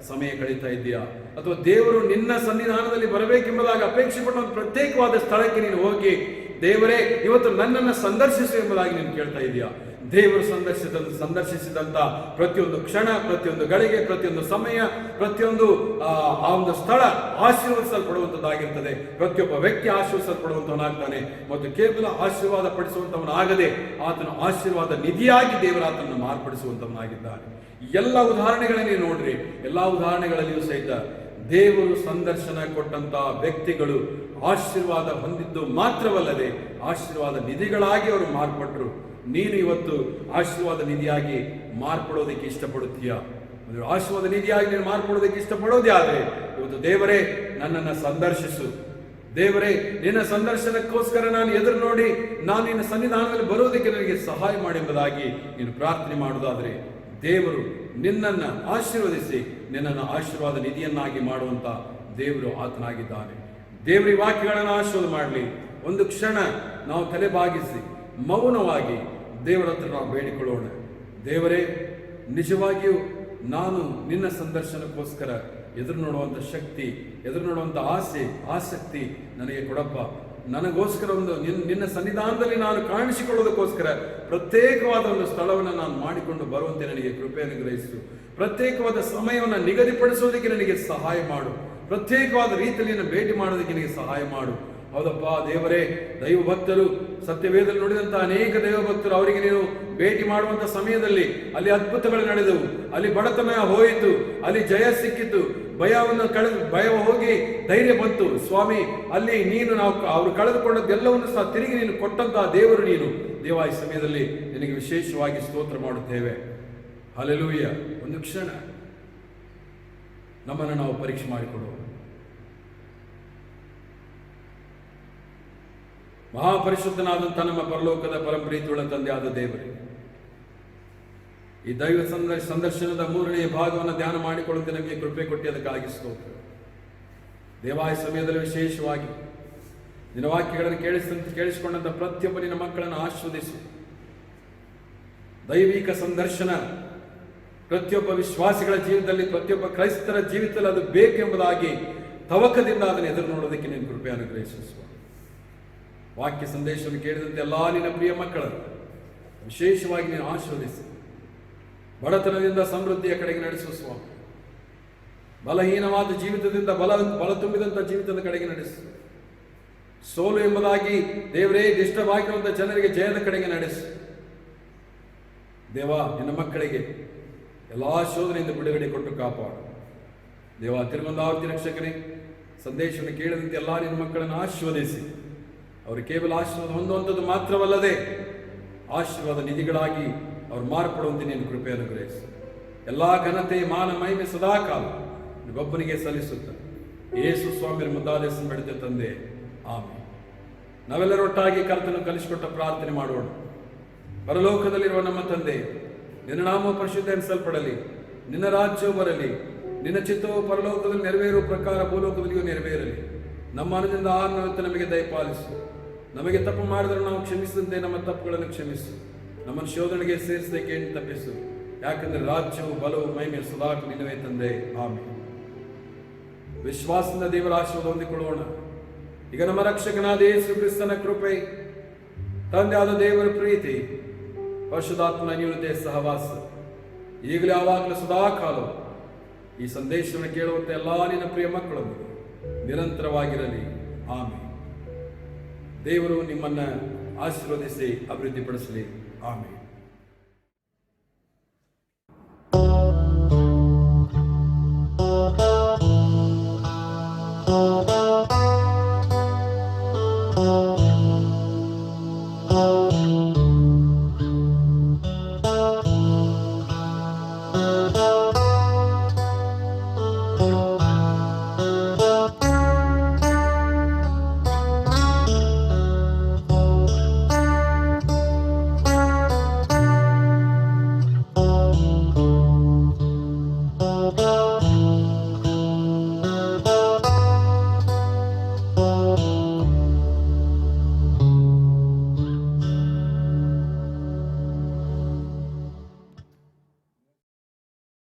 ಸಮಯ ಕಳೀತಾ ಇದೆಯಾ? ಅಥವಾ ದೇವರು ನಿನ್ನ ಸನ್ನಿಧಾನದಲ್ಲಿ ಬರಬೇಕೆಂಬುದಾಗಿ ಅಪೇಕ್ಷೆ ಪಟ್ಟ ಒಂದು ಪ್ರತ್ಯೇಕವಾದ ಸ್ಥಳಕ್ಕೆ ನೀನು ಹೋಗಿ, ದೇವರೇ ಇವತ್ತು ನನ್ನನ್ನು ಸಂದರ್ಶಿಸು ಎಂಬುದಾಗಿ ನೀನು ಕೇಳ್ತಾ ಇದೆಯಾ? ದೇವರು ಸಂದರ್ಶಿಸಿದಂತ ಪ್ರತಿಯೊಂದು ಕ್ಷಣ, ಪ್ರತಿಯೊಂದು ಗಳಿಗೆ, ಪ್ರತಿಯೊಂದು ಸಮಯ, ಪ್ರತಿಯೊಂದು ಆ ಒಂದು ಸ್ಥಳ ಆಶೀರ್ವದಿಸಲ್ಪಡುವಂತದ್ದಾಗಿರ್ತದೆ. ಪ್ರತಿಯೊಬ್ಬ ವ್ಯಕ್ತಿ ಆಶೀರ್ವದಿಸಲ್ಪಡುವಂತವನಾಗ್ತಾನೆ. ಮತ್ತು ಕೇವಲ ಆಶೀರ್ವಾದ ಪಡಿಸುವಂತವನಾಗದೆ ಆತನ ಆಶೀರ್ವಾದ ನಿಧಿಯಾಗಿ ದೇವರ ಆತನನ್ನು ಮಾರ್ಪಡಿಸುವಂತವನಾಗಿದ್ದಾನೆ. ಎಲ್ಲ ಉದಾಹರಣೆಗಳನ್ನೇ ನೋಡ್ರಿ, ಎಲ್ಲಾ ಉದಾಹರಣೆಗಳಲ್ಲಿಯೂ ಸಹಿತ ದೇವರು ಸಂದರ್ಶನ ಕೊಟ್ಟಂತಹ ವ್ಯಕ್ತಿಗಳು ಆಶೀರ್ವಾದ ಹೊಂದಿದ್ದು ಮಾತ್ರವಲ್ಲದೆ ಆಶೀರ್ವಾದ ನಿಧಿಗಳಾಗಿ ಅವರು ಮಾರ್ಪಟ್ಟರು. ನೀನು ಇವತ್ತು ಆಶೀರ್ವಾದ ನಿಧಿಯಾಗಿ ಮಾರ್ಪಡೋದಕ್ಕೆ ಇಷ್ಟಪಡುತ್ತೀಯಾ? ಆಶೀರ್ವಾದ ನಿಧಿಯಾಗಿ ನೀನು ಮಾರ್ಪಡೋದಕ್ಕೆ ಇಷ್ಟಪಡೋದೇ ಆದರೆ ಇವತ್ತು ದೇವರೇ ನನ್ನನ್ನು ಸಂದರ್ಶಿಸು, ದೇವರೇ ನಿನ್ನ ಸಂದರ್ಶನಕ್ಕೋಸ್ಕರ ನಾನು ಎದುರು ನೋಡಿ ನಾನು ನಿನ್ನ ಸನ್ನಿಧಾನದಲ್ಲಿ ಬರೋದಕ್ಕೆ ನನಗೆ ಸಹಾಯ ಮಾಡೆಂಬುದಾಗಿ ನೀನು ಪ್ರಾರ್ಥನೆ ಮಾಡುವುದಾದರೆ ದೇವರು ನಿನ್ನನ್ನು ಆಶೀರ್ವದಿಸಿ ನಿನ್ನನ್ನು ಆಶೀರ್ವಾದ ನಿಧಿಯನ್ನಾಗಿ ಮಾಡುವಂತ ದೇವರು ಆತನಾಗಿದ್ದಾನೆ. ದೇವರ ವಾಕ್ಯಗಳನ್ನು ಆಶೀರ್ವಾದ ಮಾಡಲಿ. ಒಂದು ಕ್ಷಣ ನಾವು ತಲೆ ಬಾಗಿಸಿ ಮೌನವಾಗಿ ದೇವರ ಹತ್ರ ನಾವು ಬೇಡಿಕೊಳ್ಳೋಣ. ದೇವರೇ, ನಿಜವಾಗಿಯೂ ನಾನು ನಿನ್ನ ಸಂದರ್ಶನಕ್ಕೋಸ್ಕರ ಎದುರು ನೋಡುವಂಥ ಶಕ್ತಿ, ಎದುರು ನೋಡುವಂಥ ಆಸಕ್ತಿ ನನಗೆ ಕೊಡಪ್ಪ. ನನಗೋಸ್ಕರ ಒಂದು ನಿನ್ನ ಸನ್ನಿಧಾನದಲ್ಲಿ ನಾನು ಕಾಣಿಸಿಕೊಳ್ಳೋದಕ್ಕೋಸ್ಕರ ಪ್ರತ್ಯೇಕವಾದ ಒಂದು ಸ್ಥಳವನ್ನು ನಾನು ಮಾಡಿಕೊಂಡು ಬರುವಂತೆ ನನಗೆ ಕೃಪೆ ಅನುಗ್ರಹಿಸು. ಪ್ರತ್ಯೇಕವಾದ ಸಮಯವನ್ನು ನಿಗದಿಪಡಿಸೋದಕ್ಕೆ ನನಗೆ ಸಹಾಯ ಮಾಡು. ಪ್ರತ್ಯೇಕವಾದ ರೀತಿಯಲ್ಲಿ ಭೇಟಿ ಮಾಡೋದಕ್ಕೆ ನನಗೆ ಸಹಾಯ ಮಾಡು. ಹೌದಪ್ಪ ದೇವರೇ, ದೈವ ಭಕ್ತರು ಸತ್ಯವೇದದಲ್ಲಿ ನುಡಿದಂತ ಅನೇಕ ದೈವ ಭಕ್ತರು, ಅವರಿಗೆ ನೀನು ಭೇಟಿ ಮಾಡುವಂತ ಸಮಯದಲ್ಲಿ ಅಲ್ಲಿ ಅದ್ಭುತಗಳು ನಡೆದವು, ಅಲ್ಲಿ ಬಡತನ ಹೋಯಿತು, ಅಲ್ಲಿ ಜಯ ಸಿಕ್ಕಿತು, ಭಯ ಹೋಗಿ ಧೈರ್ಯ ಬಂತು. ಸ್ವಾಮಿ, ಅಲ್ಲಿ ನೀನು ಅವರು ಕಳೆದುಕೊಂಡದ್ದೆಲ್ಲವನ್ನು ಸಹ ತಿರುಗಿ ನೀನು ಕೊಟ್ಟಂತಹ ದೇವರು ನೀನು. ದೇವ, ಈ ಸಮಯದಲ್ಲಿ ನಿನಗೆ ವಿಶೇಷವಾಗಿ ಸ್ತೋತ್ರ ಮಾಡುತ್ತೇವೆ. ಹಲ್ಲೆಲೂಯ. ಒಂದು ಕ್ಷಣ ನಮ್ಮನ್ನು ನಾವು ಪರೀಕ್ಷೆ ಮಾಡಿಕೊಡುವ. ಮಹಾಪರಿಶುದ್ಧನಾದಂಥ ನಮ್ಮ ಪರಲೋಕದ ಪರಮಪ್ರೀತಿಯುಳ್ಳ ತಂದೆ ಆದ ದೇವರೇ, ಈ ದೈವ ಸಂದರ್ಶನದ 3ನೇ ಭಾಗವನ್ನು ಧ್ಯಾನ ಮಾಡಿಕೊಳ್ಳುವಂತೆ ನಮಗೆ ಕೃಪೆ ಕೊಟ್ಟು ಅದಕ್ಕಾಗಿ ಸ್ತೋತ್ರ. ದೇವಾಯ ಸಮಯದಲ್ಲಿ ವಿಶೇಷವಾಗಿ ನಿನ್ನ ವಾಕ್ಯಗಳನ್ನು ಕೇಳಿಸಿಕೊಂಡಂತ ಪ್ರತಿಯೊಬ್ಬ ನಿನ್ನ ಮಕ್ಕಳನ್ನು ಆಶೀರ್ವದಿಸು. ದೈವಿಕ ಸಂದರ್ಶನ ಪ್ರತಿಯೊಬ್ಬ ವಿಶ್ವಾಸಿಗಳ ಜೀವಿತದಲ್ಲಿ, ಪ್ರತಿಯೊಬ್ಬ ಕ್ರೈಸ್ತರ ಜೀವಿತದಲ್ಲಿ ಅದು ಬೇಕೆಂಬುದಾಗಿ ತವಕದಿಂದ ಅದನ್ನು ಎದುರು ನೋಡೋದಕ್ಕೆ ನೀನು ಕೃಪೆ ಅನುಗ್ರಹಿಸುವ. ವಾಕ್ಯ ಸಂದೇಶವನ್ನು ಕೇಳಿದಂತೆ ಎಲ್ಲ ನಿನ್ನ ಪ್ರಿಯ ಮಕ್ಕಳನ್ನು ವಿಶೇಷವಾಗಿ ನೀನು ಆಶೀರ್ವದಿಸಿ ಬಡತನದಿಂದ ಸಮೃದ್ಧಿಯ ಕಡೆಗೆ ನಡೆಸುವ ಸ್ವಾಮಿ. ಬಲಹೀನವಾದ ಜೀವಿತದಿಂದ ಬಲ ತುಂಬಿದಂಥ ಜೀವಿತದ ಕಡೆಗೆ ನಡೆಸು. ಸೋಲು ಎಂಬುದಾಗಿ ದೇವರೇ ಡಿಸ್ಟರ್ಬ್ ಆಗಿರುವಂಥ ಜನರಿಗೆ ಜಯದ ಕಡೆಗೆ ನಡೆಸು. ದೇವ, ನಿನ್ನ ಮಕ್ಕಳಿಗೆ ಎಲ್ಲ ಶೋಧನೆಯಿಂದ ಬಿಡುಗಡೆ ಕೊಟ್ಟು ಕಾಪಾಡು. ದೇವ, ತಿರುಮಂದಾವತಿ ರಕ್ಷಕನೇ, ಸಂದೇಶವನ್ನು ಕೇಳಿದಂತೆ ಎಲ್ಲ ನಿನ್ನ ಮಕ್ಕಳನ್ನು ಆಶೀರ್ವದಿಸಿ ಅವರು ಕೇವಲ ಆಶೀರ್ವಾದ ಹೊಂದುವಂಥದ್ದು ಮಾತ್ರವಲ್ಲದೆ ಆಶೀರ್ವಾದ ನಿಧಿಗಳಾಗಿ ಅವರು ಮಾರ್ಪಡುವಂತೆ ನೀನು ಕೃಪೆ ಅನುಗ್ರಹಿಸು. ಎಲ್ಲ ಘನತೆ ಮಾನ ಮಹಿಮೆ ಸದಾಕಾಲ ನಿಗೊಬ್ಬನಿಗೆ ಸಲ್ಲಿಸುತ್ತ ಯೇಸು ಸ್ವಾಮಿಯ ಮುದ್ದಾದ ಹೆಸರು ಬೆಳೆದ ತಂದೆ ಆಮೆನ್. ನಾವೆಲ್ಲರೊಟ್ಟಾಗಿ ಕರ್ತನು ಕಲಿಸಿಕೊಟ್ಟ ಪ್ರಾರ್ಥನೆ ಮಾಡೋಣ. ಪರಲೋಕದಲ್ಲಿರುವ ನಮ್ಮ ತಂದೆ, ನಿನ್ನ ನಾಮ ಪರಿಶುದ್ಧ ಎನಿಸಲ್ಪಡಲಿ, ನಿನ್ನ ರಾಜ್ಯವು ಬರಲಿ, ನಿನ್ನ ಚಿತ್ತವು ಪರಲೋಕದಲ್ಲಿ ನೆರವೇರುವ ಪ್ರಕಾರ ಭೂಲೋಕದಲ್ಲಿಯೂ ನೆರವೇರಲಿ. ನಮ್ಮ ಅನುದಿನದ ಆಹಾರವನ್ನು ನಮಗೆ ದಯಪಾಲಿಸು. ನಮಗೆ ತಪ್ಪು ಮಾಡಿದರೆ ನಾವು ಕ್ಷಮಿಸಿದಂತೆ ನಮ್ಮ ತಪ್ಪುಗಳನ್ನು ಕ್ಷಮಿಸು. ನಮ್ಮನ್ನು ಶೋಧನೆಗೆ ಸೇರಿಸಲಿಕ್ಕೆ ತಪ್ಪಿಸು. ಯಾಕಂದರೆ ರಾಜ್ಯವು ಬಲವು ಮಹಿಮೆ ಸದಾಕು ನಿನ್ನವೇ ತಂದೆ ಆಮೆನ್. ವಿಶ್ವಾಸದಿಂದ ದೇವರ ಆಶೀರ್ವಾದ ಹೊಂದಿಕೊಳ್ಳೋಣ. ಈಗ ನಮ್ಮ ರಕ್ಷಕನಾದ ಯೇಸು ಕ್ರಿಸ್ತನ ಕೃಪೆ, ತಂದೆಯಾದ ದೇವರ ಪ್ರೀತಿ, ಪರಿಶುದ್ಧಾತ್ಮನ ಅನ್ಯೋನ್ಯತೆ ಸಹವಾಸ ಈಗಲೇ ಯಾವಾಗಲೂ ಸದಾಕಾಲ ಈ ಸಂದೇಶವನ್ನು ಕೇಳುವಂತೆ ಎಲ್ಲ ನಿನ್ನ ಪ್ರಿಯ ಮಕ್ಕಳನ್ನು ನಿರಂತರವಾಗಿರಲಿ. ಆಮೆನ್. ದೇವರು ನಿಮ್ಮನ್ನು ಆಶೀರ್ವದಿಸಿ ಅಭಿವೃದ್ಧಿಪಡಿಸಲಿ. ಆಮೆನ್.